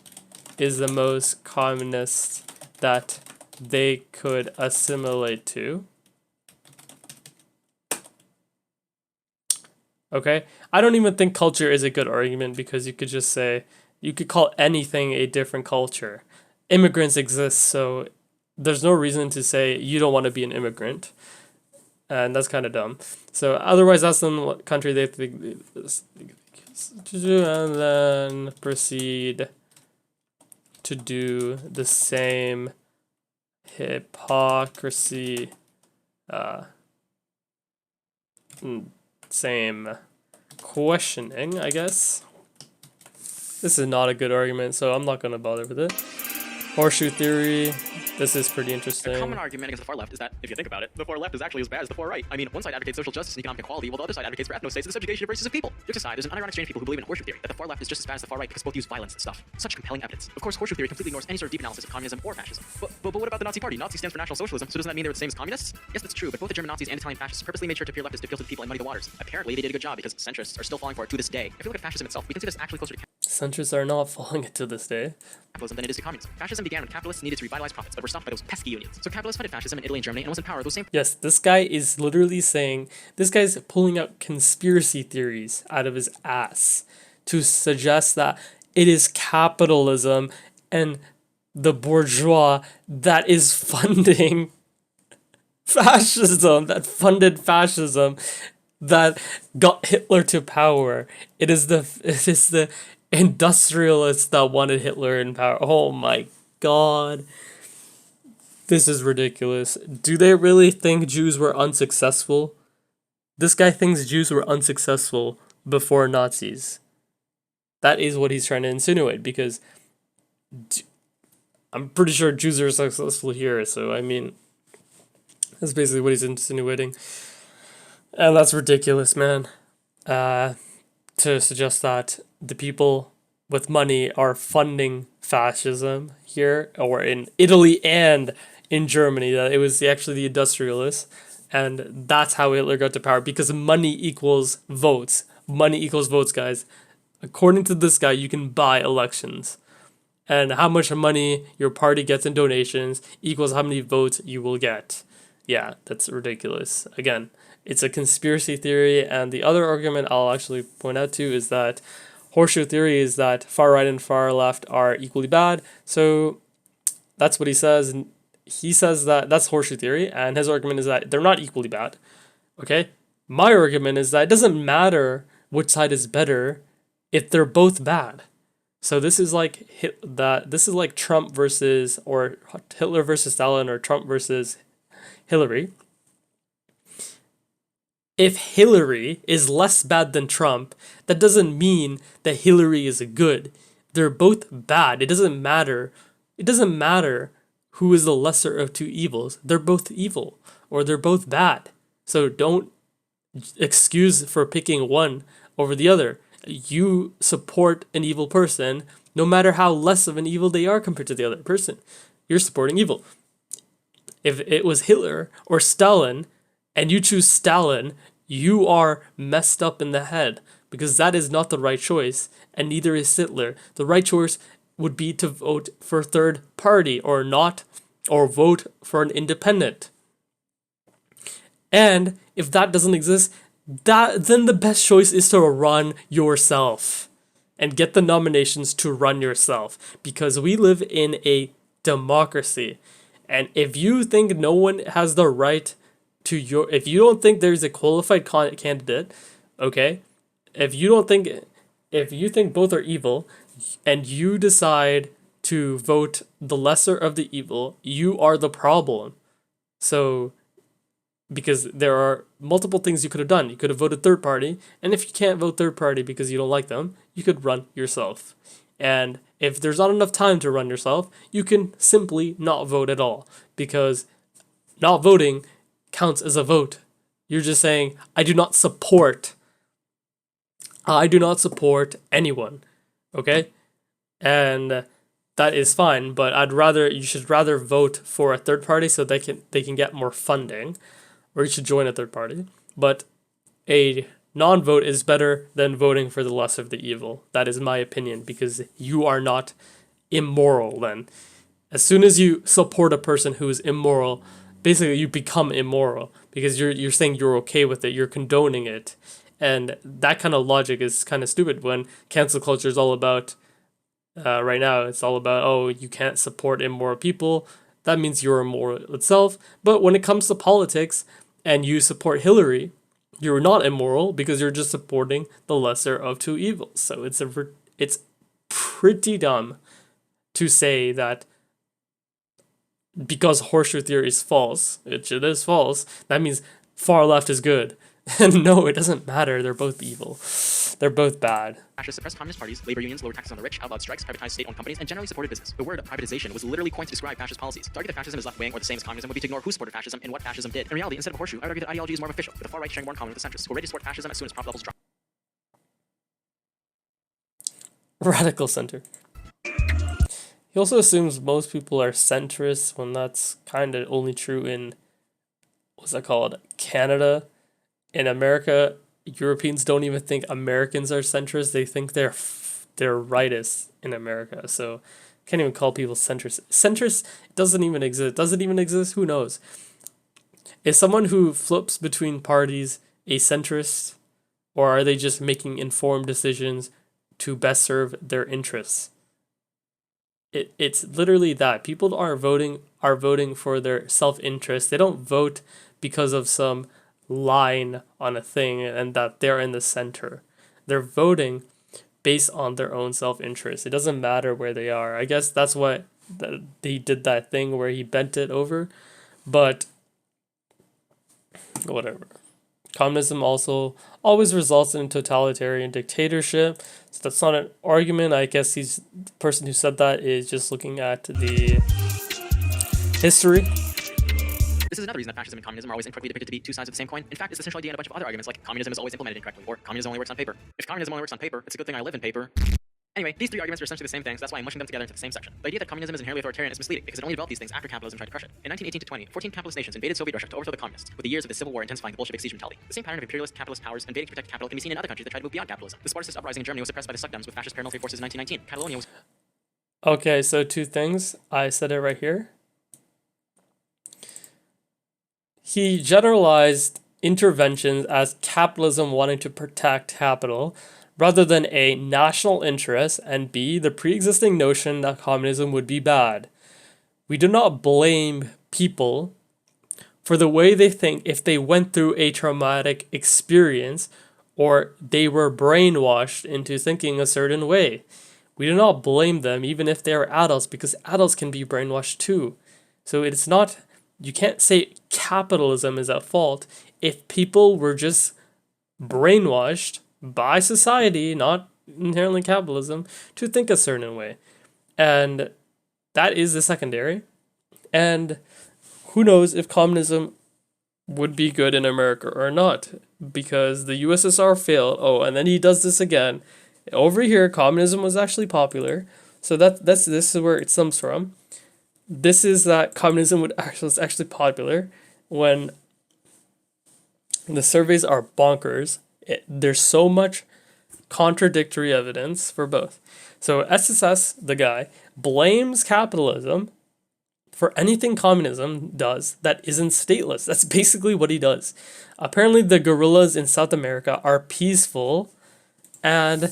is the most communist that they could assimilate to. Okay, I don't even think culture is a good argument because you could just say, you could call anything a different culture. Immigrants exist, so there's no reason to say you don't want to be an immigrant. And that's kind of dumb. So otherwise, ask them what country they think, and then proceed to do the same hypocrisy, same questioning, I guess. This is not a good argument, so I'm not going to bother with it. Horseshoe theory. This is pretty interesting. A common argument against the far left is that, if you think about it, the far left is actually as bad as the far right. I mean, one side advocates social justice and economic equality, while the other side advocates for ethnostates and the subjugation of races of people. Jokes aside, there's an ironic exchange of people who believe in horseshoe theory, that the far left is just as bad as the far right because both use violence and stuff. Such compelling evidence. Of course, horseshoe theory completely ignores any sort of deep analysis of communism or fascism. But what about the Nazi Party? Nazi stands for National Socialism, so doesn't that mean they're the same as communists? Yes, that's true, but both the German Nazis and Italian fascists purposely made sure to appear leftist to appeal to the people and muddy the waters. Apparently, they did a good job because centrists are still falling for it to this day. If we look at fascism itself, we can see this actually closer to Centrists are not falling it to this day. capitalism than it is to communism. Fascism began when capitalists needed to revitalize profits, but were stopped by those pesky unions. So capitalists funded fascism in Italy and Germany, and once in power, those same Yes, this guy is literally saying, this guy's pulling out conspiracy theories out of his ass to suggest that it is capitalism and the bourgeois that is funding fascism, that funded fascism, that got Hitler to power. It is the industrialists that wanted Hitler in power. Oh my god. This is ridiculous. Do they really think Jews were unsuccessful This guy thinks Jews were unsuccessful before Nazis. That is what he's trying to insinuate, because I'm pretty sure Jews are successful here, so I mean, that's basically what he's insinuating. And that's ridiculous, man. To suggest that the people with money are funding fascism here, or in Italy and in Germany, that it was actually the industrialists, and that's how Hitler got to power, because money equals votes. Money equals votes, guys. According to this guy, you can buy elections. And how much money your party gets in donations equals how many votes you will get. Yeah, that's ridiculous. Again, it's a conspiracy theory, and the other argument I'll actually point out to is that horseshoe theory is that far right and far left are equally bad. So that's what he says, and he says that that's horseshoe theory, and his argument is that they're not equally bad. Okay? My argument is that it doesn't matter which side is better if they're both bad. So this is like Trump versus, or Hitler versus Stalin, or Trump versus Hillary. If Hillary is less bad than Trump, that doesn't mean that Hillary is good. They're both bad. It doesn't matter. It doesn't matter who is the lesser of two evils. They're both evil, or they're both bad. So don't excuse for picking one over the other. You support an evil person no matter how less of an evil they are compared to the other person. You're supporting evil. If it was Hitler or Stalin and you choose Stalin, you are messed up in the head, because that is not the right choice, and neither is Hitler. The right choice would be to vote for third party, or not, or vote for an independent. And if that doesn't exist, then the best choice is to run yourself and get the nominations to run yourself, because we live in a democracy. And if you think no one has the right to if you don't think there's a qualified candidate, okay, if you think both are evil and you decide to vote the lesser of the evil, you are the problem. So, because there are multiple things you could have done. You could have voted third party, and if you can't vote third party because you don't like them, you could run yourself. And if there's not enough time to run yourself, you can simply not vote at all, because not voting counts as a vote. You're just saying, I do not support anyone, okay? And that is fine, but you should rather vote for a third party so they can get more funding, or you should join a third party. But a non-vote is better than voting for the lesser of the evil. That is my opinion, because you are not immoral then. As soon as you support a person who is immoral, basically you become immoral, because you're saying you're okay with it, you're condoning it. And that kind of logic is kind of stupid when cancel culture is all about, right now, it's all about, oh, you can't support immoral people. That means you're immoral itself. But when it comes to politics and you support Hillary, you're not immoral, because you're just supporting the lesser of two evils. So it's pretty dumb to say that because horseshoe theory is false, which it is false, that means far left is good. And no, it doesn't matter. They're both evil. They're both bad. Fascists suppressed communist parties, labor unions, lowered taxes on the rich, outlawed strikes, privatized state-owned companies, and generally supported business. The word privatization was literally coined to describe fascist policies. To argue that fascism is left-wing or the same as communism would be to ignore who supported fascism and what fascism did. In reality, instead of horseshoe, I would argue that ideology is more official, with the far right sharing more in common with the centrists, who are ready to support fascism as soon as profit levels drop. Radical center. He also assumes most people are centrists, when that's kind of only true in, what's that called, Canada. In America, Europeans don't even think Americans are centrist. They think they're rightists in America. So can't even call people centrist. Centrist doesn't even exist. Does it even exist? Who knows? Is someone who flips between parties a centrist, or are they just making informed decisions to best serve their interests? It's literally that. People are voting for their self-interest. They don't vote because of some line on a thing and that they're in the center. They're voting based on their own self-interest. It doesn't matter where they are. I guess that's what he did, that thing where he bent it over, but whatever. Communism also always results in totalitarian dictatorship. So that's not an argument. I guess the person who said that is just looking at the history. This is another reason that fascism and communism are always incorrectly depicted to be two sides of the same coin. In fact, it's the central idea in a bunch of other arguments, like communism is always implemented incorrectly, or communism only works on paper. If communism only works on paper, it's a good thing I live in paper. Anyway, these three arguments are essentially the same thing, so that's why I'm mushing them together into the same section. The idea that communism is inherently authoritarian is misleading, because it only developed these things after capitalism tried to crush it. In 1918 to 20, 14 capitalist nations invaded Soviet Russia to overthrow the communists, with the years of the Civil War intensifying the Bolshevik siege mentality. The same pattern of imperialist capitalist powers invading to protect capital can be seen in other countries that tried to move beyond capitalism. The Spartacist uprising in Germany was suppressed by the Suckdums with fascist paramilitary forces in 1919. Catalonia was... Okay, so two things. I said it right here. He generalized interventions as capitalism wanting to protect capital rather than A, national interest, and B, the pre-existing notion that communism would be bad. We do not blame people for the way they think if they went through a traumatic experience or they were brainwashed into thinking a certain way. We do not blame them even if they are adults, because adults can be brainwashed too. So it's not, you can't say capitalism is at fault if people were just brainwashed by society, not inherently capitalism, to think a certain way. And that is the secondary. And who knows if communism would be good in America or not, because the USSR failed. Oh, and then he does this again. Over here, communism was actually popular. So this is where it stems from. This is that communism was actually popular when the surveys are bonkers. There's so much contradictory evidence for both. So SSS, the guy, blames capitalism for anything communism does that isn't stateless. That's basically what he does. Apparently the guerrillas in South America are peaceful and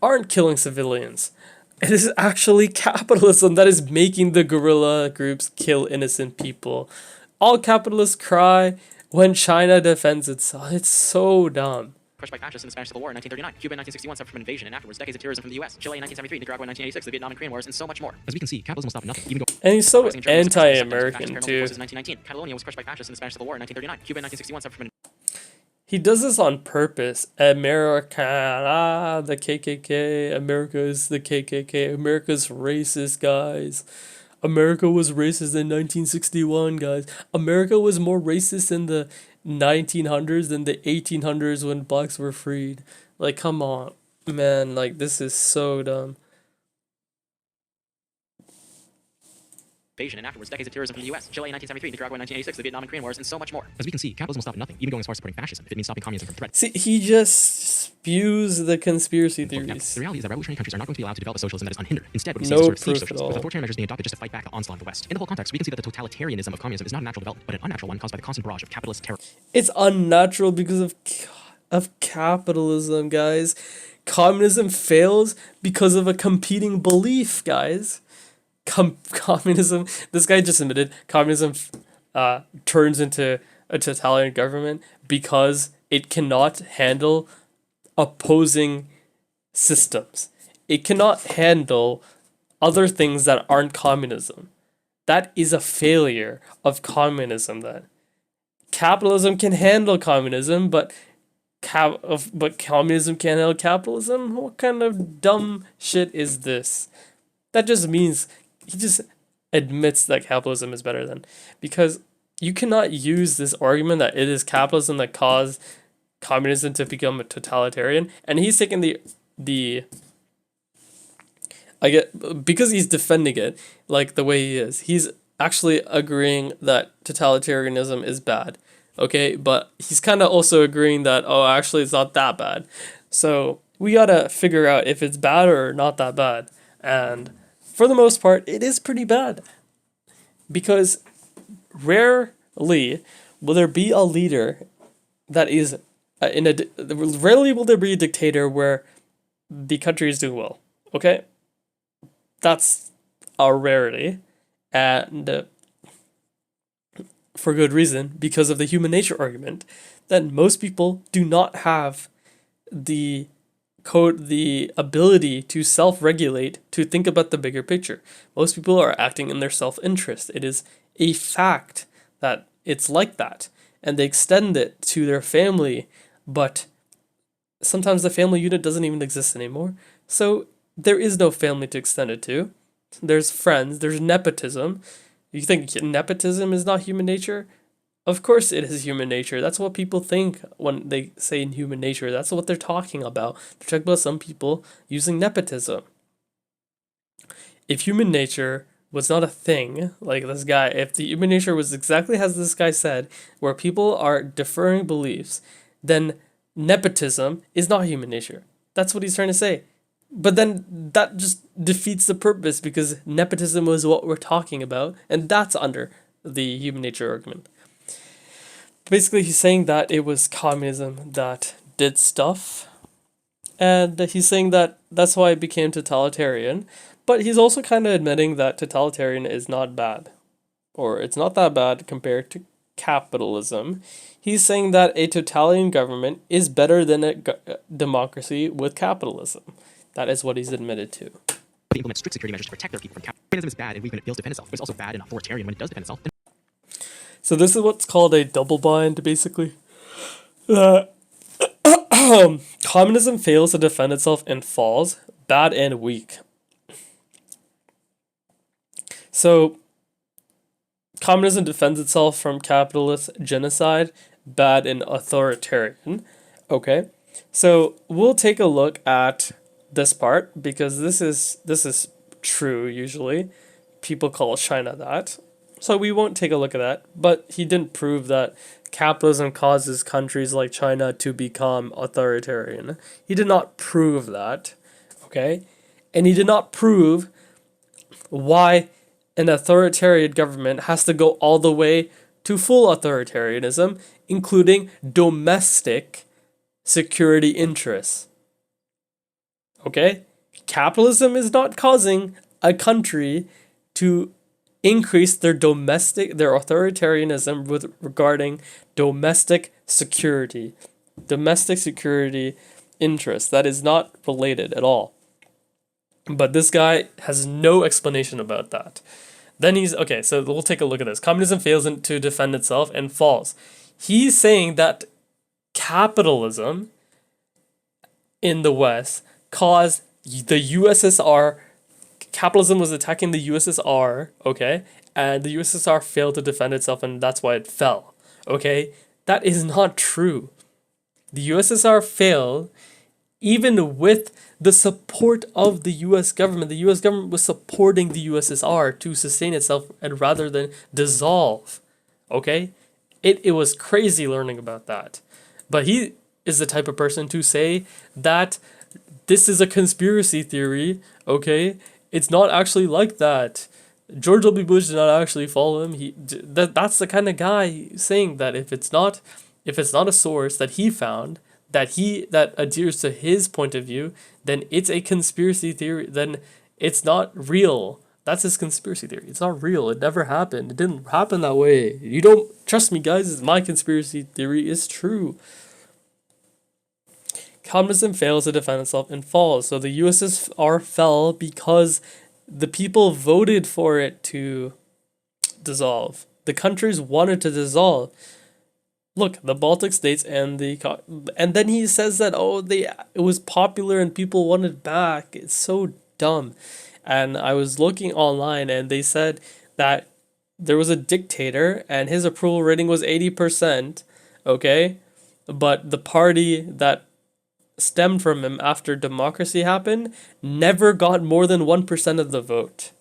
aren't killing civilians. It is actually capitalism that is making the guerrilla groups kill innocent people. All capitalists cry when China defends itself. It's so dumb. crushed by fascists in the Spanish Civil War in 1939. Cuba in 1961 suffered from an invasion, and afterwards decades of terrorism from the U.S. Chile in 1973, Nicaragua in 1986, the Vietnam and Korean Wars, and so much more. As we can see, capitalism will stop at nothing, even go... And he's so anti-American too. Catalonia was crushed by fascists in the Spanish Civil War in 1939. Cuba in 1961 suffered from an... He does this on purpose. America, the KKK. America is the KKK. America's racist, guys. America was racist in 1961, guys. America was more racist in the 1900s than the 1800s when blacks were freed. Like, come on, man. Like, this is so dumb. Invasion, and afterwards decades of terrorism from the U.S. Chile in 1973, Nicaragua in 1986, the Vietnam and Korean Wars, and so much more. As we can see, capitalism will stop at nothing, even going as far as supporting fascism, if it means stopping communism from threat. See, he just spews the conspiracy theories. The reality is that revolutionary countries are not going to be allowed to develop a socialism that is unhindered. Instead, what we see No is a sort of siege proof at socialism, all. with authoritarian measures being adopted just to fight back the onslaught of the West. In the whole context, we can see that the totalitarianism of communism is not a natural development, but an unnatural one caused by the constant barrage of capitalist terror. It's unnatural because of capitalism, guys. Communism fails because of a competing belief, guys. Communism, this guy just admitted, communism turns into a totalitarian government because it cannot handle opposing systems. It cannot handle other things that aren't communism. That is a failure of communism then. Capitalism can handle communism, but communism can't handle capitalism? What kind of dumb shit is this? That just means he just admits that capitalism is better than, because you cannot use this argument that it is capitalism that caused communism to become a totalitarian, and he's taking because he's defending it like the way he is. He's actually agreeing that totalitarianism is bad. Okay, but he's kind of also agreeing that, oh, actually it's not that bad. So we gotta figure out if it's bad or not that bad. And for the most part, it is pretty bad. Because rarely will there be a leader that is rarely will there be a dictator where the country is doing well. Okay? That's a rarity. And for good reason, because of the human nature argument, that most people do not have the ability to self-regulate, to think about the bigger picture. Most people are acting in their self-interest. It is a fact that it's like that, and they extend it to their family, but sometimes the family unit doesn't even exist anymore. So there is no family to extend it to. There's friends, there's nepotism. You think nepotism is not human nature? Of course it is human nature. That's what people think when they say in human nature. That's what they're talking about. They're talking about some people using nepotism. If human nature was not a thing, like this guy, if the human nature was exactly as this guy said, where people are deferring beliefs, then nepotism is not human nature. That's what he's trying to say. But then that just defeats the purpose, because nepotism was what we're talking about, and that's under the human nature argument. Basically, he's saying that it was communism that did stuff, and he's saying that that's why it became totalitarian. But he's also kind of admitting that totalitarian is not bad, or it's not that bad compared to capitalism. He's saying that a totalitarian government is better than a democracy with capitalism. That is what he's admitted to. They implement strict security measures to protect their people from communism is bad and weak when it fails to defend itself, but it's also bad and authoritarian when it does defend itself. So this is what's called a double bind, basically. Communism fails to defend itself and falls, bad and weak. So communism defends itself from capitalist genocide, bad and authoritarian. Okay, so we'll take a look at this part, because this is true. Usually people call China that, so we won't take a look at that. But he didn't prove that capitalism causes countries like China to become authoritarian. He did not prove that. Okay, and he did not prove why an authoritarian government has to go all the way to full authoritarianism, including domestic security interests. Okay? Capitalism is not causing a country to increase their authoritarianism with regarding domestic security interests. That is not related at all. But this guy has no explanation about that. Then okay, so we'll take a look at this. Communism fails to defend itself and falls. He's saying that capitalism in the West caused the USSR, capitalism was attacking the USSR, okay? And the USSR failed to defend itself, and that's why it fell, okay? That is not true. The USSR failed even with the support of the US government. The US government was supporting the USSR to sustain itself and rather than dissolve. Okay? It was crazy learning about that. But he is the type of person to say that this is a conspiracy theory, okay? It's not actually like that. George W. Bush did not actually follow him. That's the kind of guy saying that if it's not a source that he found, that adheres to his point of view, then it's a conspiracy theory. Then it's not real. That's his conspiracy theory. It's not real. It never happened. It didn't happen that way. You don't trust me, guys. My conspiracy theory is true. Communism fails to defend itself and falls. So the USSR fell because the people voted for it to dissolve. The countries wanted to dissolve. Look, the Baltic states and then he says that it was popular and people wanted it back. It's so dumb. And I was looking online and they said that there was a dictator and his approval rating was 80%, okay? But the party that stemmed from him after democracy happened never got more than 1% of the vote.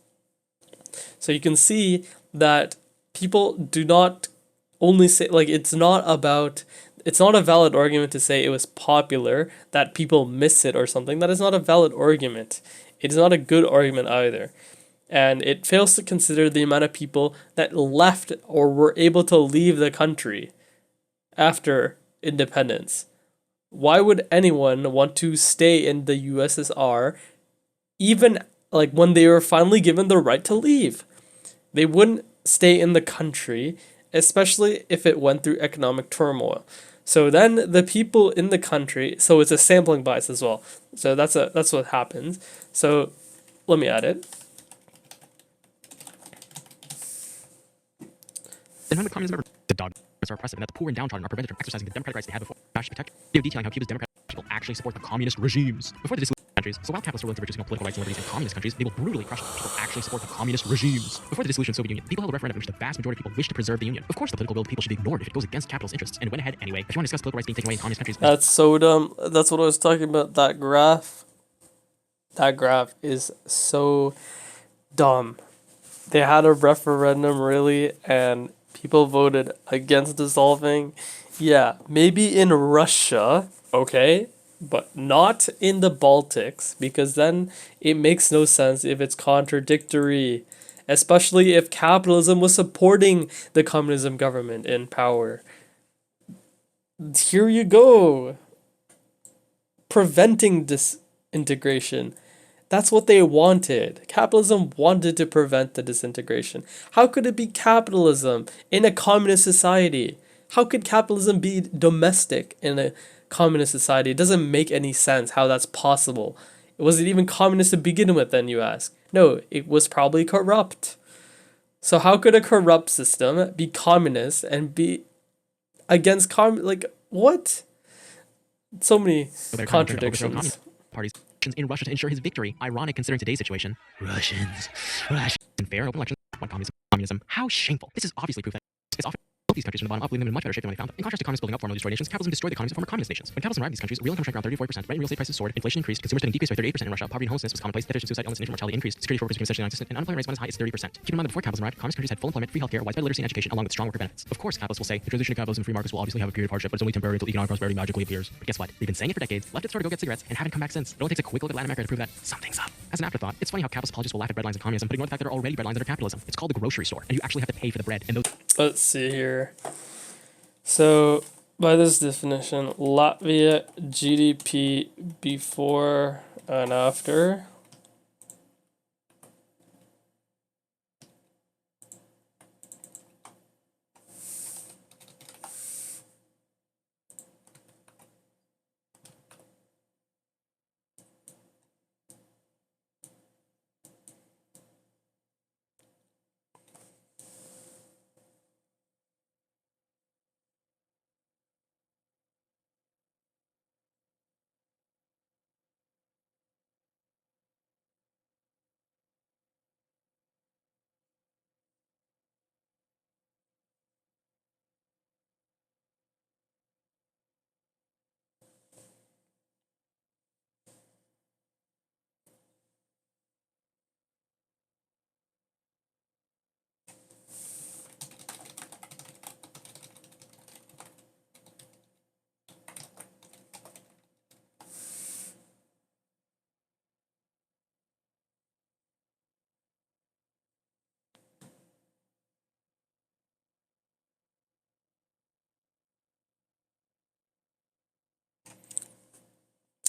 So you can see that people do not only say, like, it's not a valid argument to say it was popular, that people miss it or something. That is not a valid argument. It is not a good argument either. And it fails to consider the amount of people that left or were able to leave the country after independence. Why would anyone want to stay in the USSR even like when they were finally given the right to leave? They wouldn't stay in the country, especially if it went through economic turmoil. So then the people in the country, so it's a sampling bias as well. So that's what happens. So let me add it. Then none of communism ever the dogmas are oppressive and that the poor and downtrodden are prevented from exercising the democratic rights they had before. Fascist protect. They were detailing how Cuba's democratic people actually support the communist regimes. Before the dissolution of countries, so while capitalists were willing to reduce political rights and liberties in communist countries, they will brutally crush people actually support the communist regimes. Before the dissolution of the Soviet Union, people held a referendum in which the vast majority of people wished to preserve the Union. Of course, the political will of people should be ignored if it goes against capitalist interests, and went ahead anyway. If you want to discuss political rights being taken away in communist countries, That's so dumb. That's what I was talking about. That graph is so dumb. They had a referendum, really, and people voted against dissolving. Yeah, maybe in Russia, okay, but not in the Baltics, because then it makes no sense if it's contradictory, especially if capitalism was supporting the communism government in power. Here you go. Preventing disintegration. That's what they wanted. Capitalism wanted to prevent the disintegration. How could it be capitalism in a communist society? How could capitalism be domestic in a communist society? It doesn't make any sense how that's possible. Was it even communist to begin with, then you ask? No, it was probably corrupt. So how could a corrupt system be communist and be against like, what? So many contradictions. parties in Russia to ensure his victory. Ironic considering today's situation. Russians. In fair open elections on communism. How shameful. This is obviously proof that it's often built these countries from the bottom up, leaving them in much better shape than when they found them. In contrast to communists building up formerly destroyed nations, capitalism destroyed the economies of former communist nations. When capitalism arrived in these countries, real income shrank around 34%, rent and real estate prices soared, inflation increased, consumer spending decreased by 38% in Russia, poverty and homelessness was commonplace, depression, suicide, illness, and infant mortality increased, security forces became essentially non-existent, and unemployment rates went as high as 30%. Keep in mind that before capitalism arrived, communist countries had full employment, free healthcare, widespread literacy and education, along with strong worker benefits. Of course, capitalists will say the transition to capitalism and free markets will obviously have a period of hardship, but it's only temporary until economic prosperity magically appears. But guess what? We've been saying it for decades, left at the store to go get cigarettes, and haven't come back since. It only takes a quick look at Latin America to prove that something's up. As an afterthought, it's funny how capitalist apologists will laugh at breadlines of communism, but ignore the fact that there are already breadlines under capitalism. It's called the grocery store, and you actually have to pay for the bread. And those. Let's see here. So, by this definition, Latvia GDP before and after.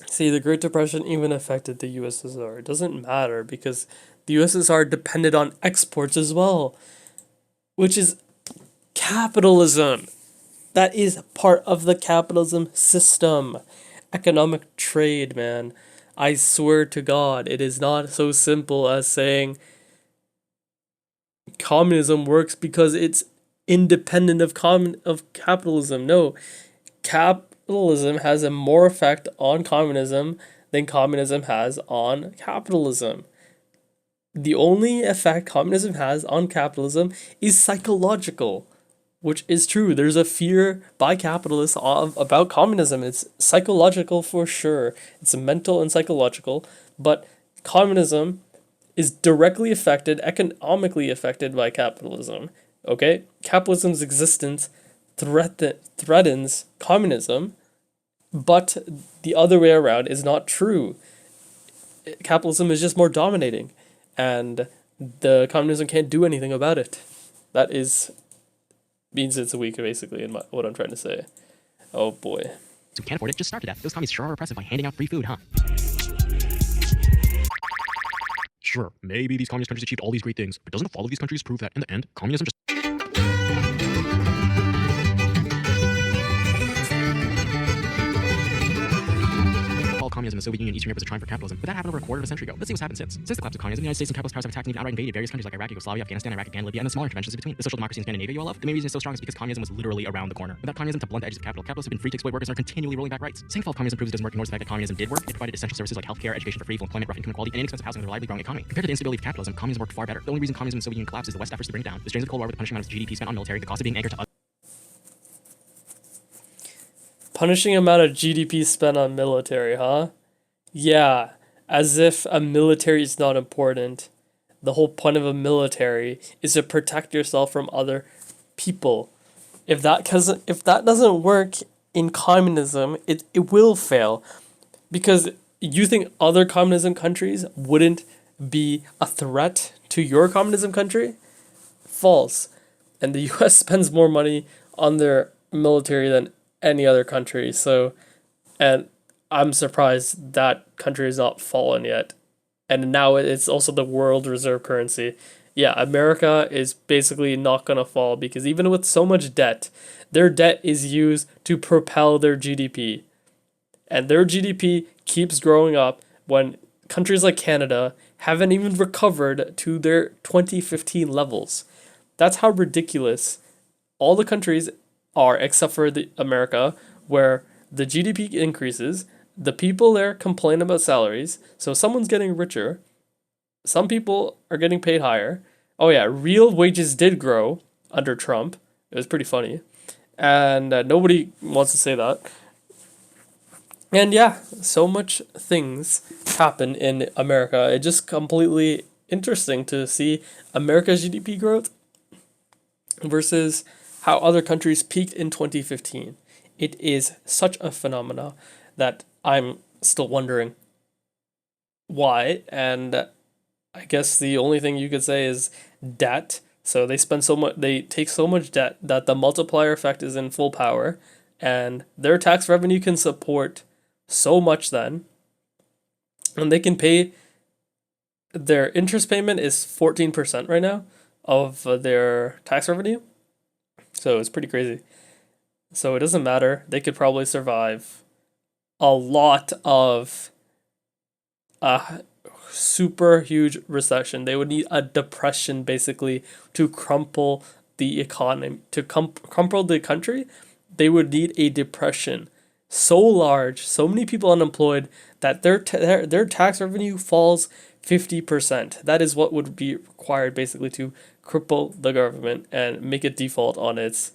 See, the Great Depression even affected the USSR. It doesn't matter because the USSR depended on exports as well, which is capitalism. That is part of the capitalism system. Economic trade, man. I swear to God, it is not so simple as saying communism works because it's independent of capitalism. No, capitalism has a more effect on communism than communism has on capitalism. The only effect communism has on capitalism is psychological, which is true. There's a fear by capitalists about communism. It's psychological for sure. It's mental and psychological, but communism is directly affected, economically affected by capitalism. Okay? Capitalism's existence threatens communism, but the other way around is not true. Capitalism is just more dominating, and the communism can't do anything about it. That means it's weak, basically, in what I'm trying to say. Oh boy. Who can't afford it, just starve to death. Those commies sure are oppressive by handing out free food, huh? Sure, maybe these communist countries achieved all these great things, but doesn't the fall of these countries prove that, in the end, communism just... communism in the Soviet Union, Eastern Europe was a triumph for capitalism, but that happened over a quarter of a century ago. Let's see what's happened since. Since the collapse of communism, the United States and capitalist powers have attacked and even outright invaded various countries like Iraq, Yugoslavia, Afghanistan, Iraq again, Libya, and the smaller interventions in between. The social democracy in Scandinavia you all love. The main reason it's so strong is because communism was literally around the corner. Without communism to blunt the edges of capital, capitalists have been free to exploit workers and are continually rolling back rights. Saying fall of communism proves it doesn't work ignores the fact that communism did work. It provided essential services like healthcare, education for free, full employment, rough income inequality, and inexpensive housing in a reliably growing economy. Compared to the instability of capitalism, communism worked far better. The only reason communism in the Soviet Union collapsed is the West's efforts to bring it down. The strains of the Cold War with the punishing amount of GDP spent on military, the cost of being anchored to Punishing amount of GDP spent on military, huh? Yeah, as if a military is not important. The whole point of a military is to protect yourself from other people. If that doesn't work in communism, it will fail. Because you think other communism countries wouldn't be a threat to your communism country? False. And the US spends more money on their military than any other country. So, and I'm surprised that country has not fallen yet. And now it's also the world reserve currency. Yeah, America is basically not going to fall because even with so much debt, their debt is used to propel their GDP. And their GDP keeps growing up when countries like Canada haven't even recovered to their 2015 levels. That's how ridiculous all the countries are, except for America, where the GDP increases, the people there complain about salaries, so someone's getting richer, some people are getting paid higher. Oh yeah, real wages did grow under Trump. It was pretty funny. And nobody wants to say that. And yeah, so much things happen in America. It's just completely interesting to see America's GDP growth versus how other countries peaked in 2015. It is such a phenomena that I'm still wondering why. And I guess the only thing you could say is debt. So they take so much debt that the multiplier effect is in full power, and their tax revenue can support so much then. And they can pay, their interest payment is 14% right now of their tax revenue. So it's pretty crazy. So it doesn't matter. They could probably survive a lot of a super huge recession. They would need a depression basically to crumple the economy, to crumple the country. They would need a depression so large, so many people unemployed, that their tax revenue falls 50%. That is what would be required basically to cripple the government and make it default on its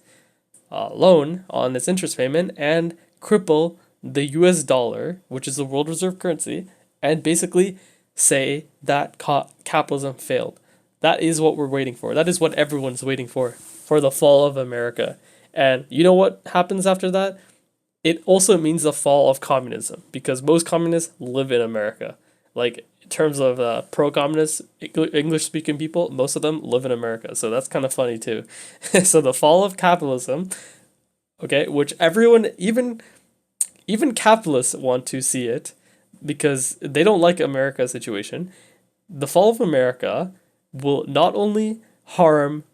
loan, on its interest payment, and cripple the US dollar, which is the world reserve currency, and basically say that capitalism failed. That is what we're waiting for. That is what everyone's waiting for the fall of America. And you know what happens after that? It also means the fall of communism, because most communists live in America. Like, in terms of pro-communist English-speaking people, most of them live in America. So that's kind of funny too. So the fall of capitalism, okay, which everyone, even capitalists want to see it, because they don't like America's situation. The fall of America will not only harm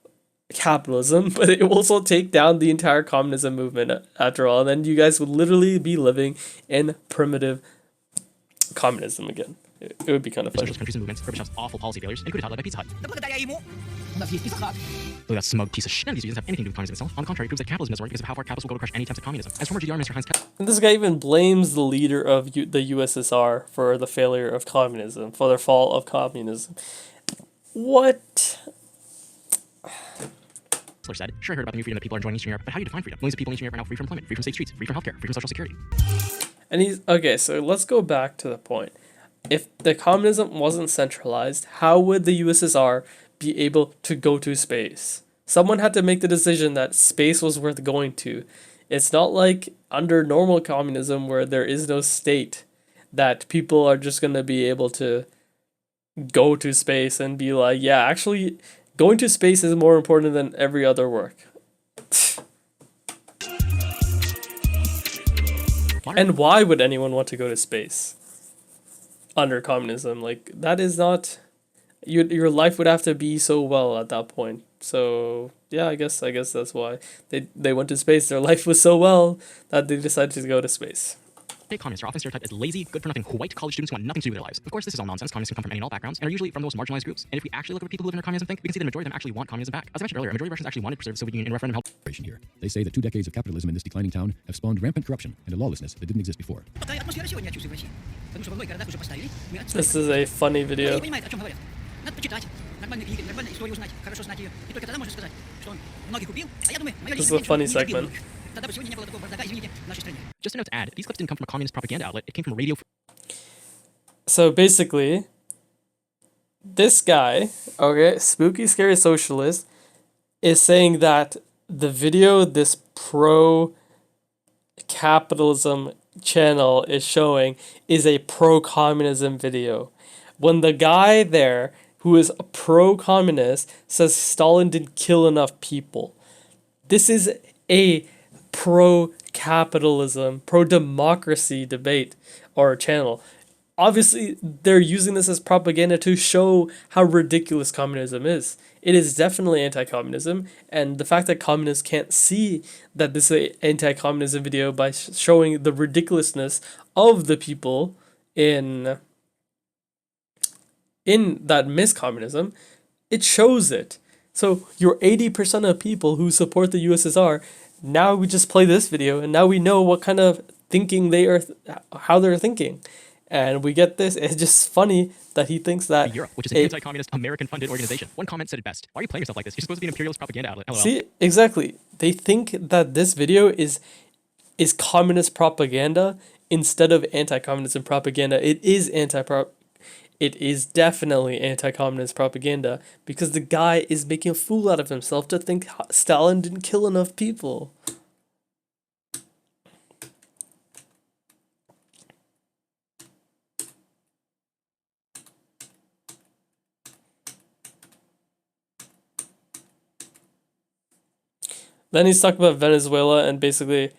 capitalism, but it will also take down the entire communism movement after all. And then you guys would literally be living in primitive communism again. It would be kind of funny. socialist countries and movements, Gorbachev's awful policy failures, and coup d'etat led by Pizza Hut. Look at that smug piece of shit. None of these reasons have anything to do with communism itself. On the contrary, it proves that capitalism doesn't work because of how far capitalists will go to crush any attempts at communism. As former GDR Minister Heinz And this guy even blames the leader of the USSR for the failure of communism, for their fall of communism. What? Kessler said, sure, I heard about the new freedom that people are enjoying in Eastern Europe, but how do you define freedom? Millions of people in Eastern Europe are now free from employment, free from safe streets, free from healthcare, free from social security. And he's okay, so let's go back to the point. If the communism wasn't centralized, how would the USSR be able to go to space? Someone had to make the decision that space was worth going to. It's not like under normal communism where there is no state that people are just going to be able to go to space and be like, yeah, actually, going to space is more important than every other work. And why would anyone want to go to space under communism? Like, that is not... Your life would have to be so well at that point. So, yeah, I guess that's why they went to space. Their life was so well that they decided to go to space. Communists are often stereotyped as lazy, good-for-nothing white college students who want nothing to do with their lives. Of course, this is all nonsense. Communists can come from any and all backgrounds, and are usually from the most marginalized groups. And if we actually look at what people who live under communism think, we can see that the majority of them actually want communism back. As I mentioned earlier, a majority of Russians actually wanted to preserve the Soviet Union in a referendum held Here. They say that 2 decades of capitalism in this declining town have spawned rampant corruption and a lawlessness that didn't exist before. This is a funny video. This is a funny segment. Just a note to add, these clips didn't come from a communist propaganda outlet, it came from radio. So basically, this guy, okay, spooky, scary socialist, is saying that the video this pro-capitalism channel is showing is a pro-communism video. When the guy there, who is a pro-communist, says Stalin didn't kill enough people. This is a pro-capitalism, pro-democracy debate or channel. Obviously, they're using this as propaganda to show how ridiculous communism is. It is definitely anti-communism, and the fact that communists can't see that this is an anti-communism video by showing the ridiculousness of the people in that miscommunism, it shows it. So you're 80% of people who support the USSR. Now we just play this video, and now we know what kind of thinking they are, how they're thinking. And we get this. It's just funny that he thinks that Europe, which is an anti-communist, American-funded organization. One comment said it best: "Why are you playing yourself like this? You're supposed to be an imperialist propaganda outlet." LOL. See, exactly. They think that this video is communist propaganda instead of anti-communism propaganda. It is It is definitely anti-communist propaganda because the guy is making a fool out of himself to think Stalin didn't kill enough people. Then he's talking about Venezuela, and basically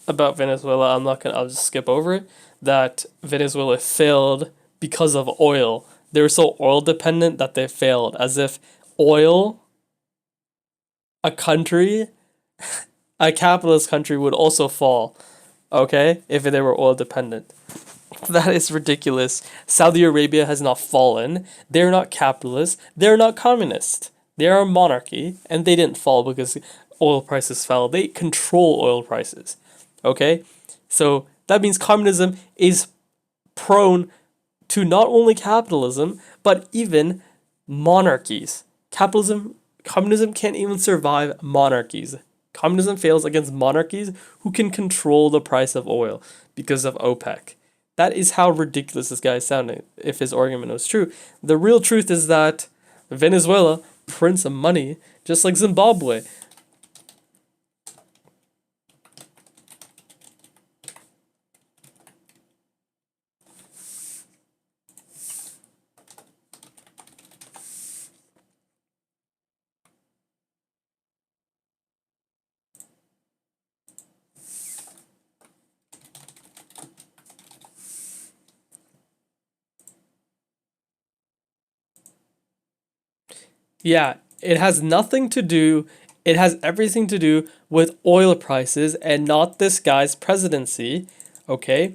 about Venezuela, I'll just skip over it, that Venezuela failed because of oil. They were so oil dependent that they failed, as if oil, a capitalist country would also fall, okay, if they were oil dependent. That is ridiculous. Saudi Arabia has not fallen. They're not capitalist. They're not communist. They are a monarchy, and they didn't fall because oil prices fell. They control oil prices. Okay? So that means communism is prone to not only capitalism, but even monarchies. Communism can't even survive monarchies. Communism fails against monarchies who can control the price of oil because of OPEC. That is how ridiculous this guy is sounding, if his argument was true. The real truth is that Venezuela prints money just like Zimbabwe. Yeah, it has everything to do with oil prices and not this guy's presidency, okay?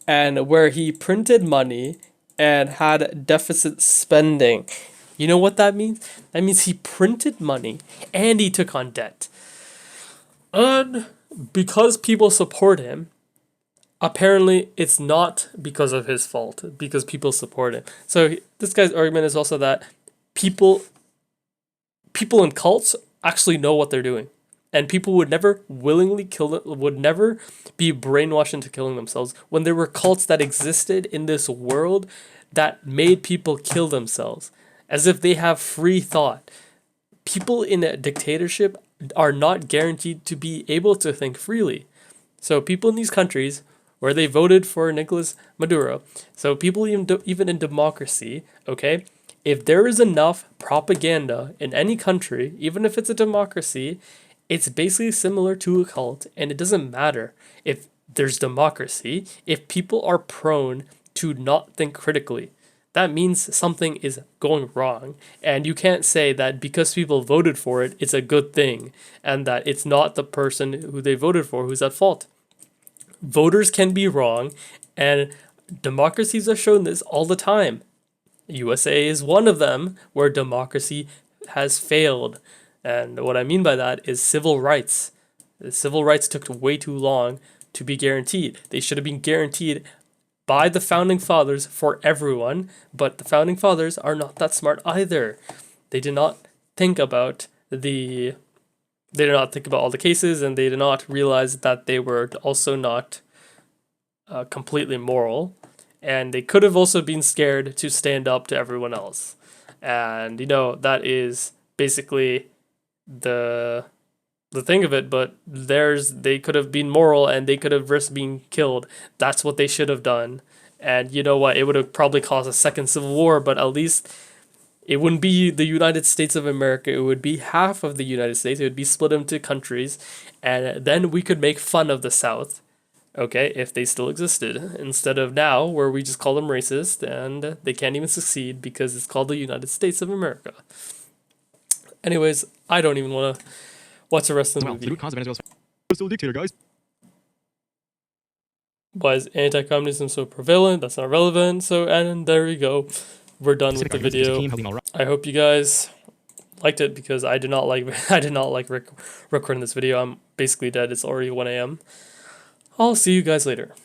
And where he printed money and had deficit spending. You know what that means? That means he printed money and he took on debt. And because people support him, apparently it's not because of his fault, because people support him. So this guy's argument is also that people in cults actually know what they're doing, and people would never willingly would never be brainwashed into killing themselves when there were cults that existed in this world that made people kill themselves as if they have free thought. People in a dictatorship are not guaranteed to be able to think freely. So people in these countries where they voted for Nicolas Maduro, so people even in democracy, okay, if there is enough propaganda in any country, even if it's a democracy, it's basically similar to a cult, and it doesn't matter if there's democracy, if people are prone to not think critically. That means something is going wrong, and you can't say that because people voted for it, it's a good thing, and that it's not the person who they voted for who's at fault. Voters can be wrong, and democracies have shown this all the time. USA is one of them where democracy has failed. And what I mean by that is civil rights. The civil rights took way too long to be guaranteed. They should have been guaranteed by the founding fathers for everyone, but the founding fathers are not that smart either. They did not think about all the cases, and they did not realize that they were also not completely moral, and they could have also been scared to stand up to everyone else. And that is basically the thing of it. But they could have been moral, and they could have risked being killed. That's what they should have done. And you know what? It would have probably caused a second civil war, but at least it wouldn't be the United States of America. It would be half of the United States. It would be split into countries, and then we could make fun of the South, okay, if they still existed, instead of now where we just call them racist and they can't even succeed because it's called the United States of America. Anyways, I don't even want to watch the rest of the Well, movie. the root cause of Venezuela's still a dictator, guys. Why is anti-communism so prevalent? That's not relevant. So, and there we go. We're done with the video. I hope you guys liked it, because I did not like recording this video. I'm basically dead. It's already 1 a.m. I'll see you guys later.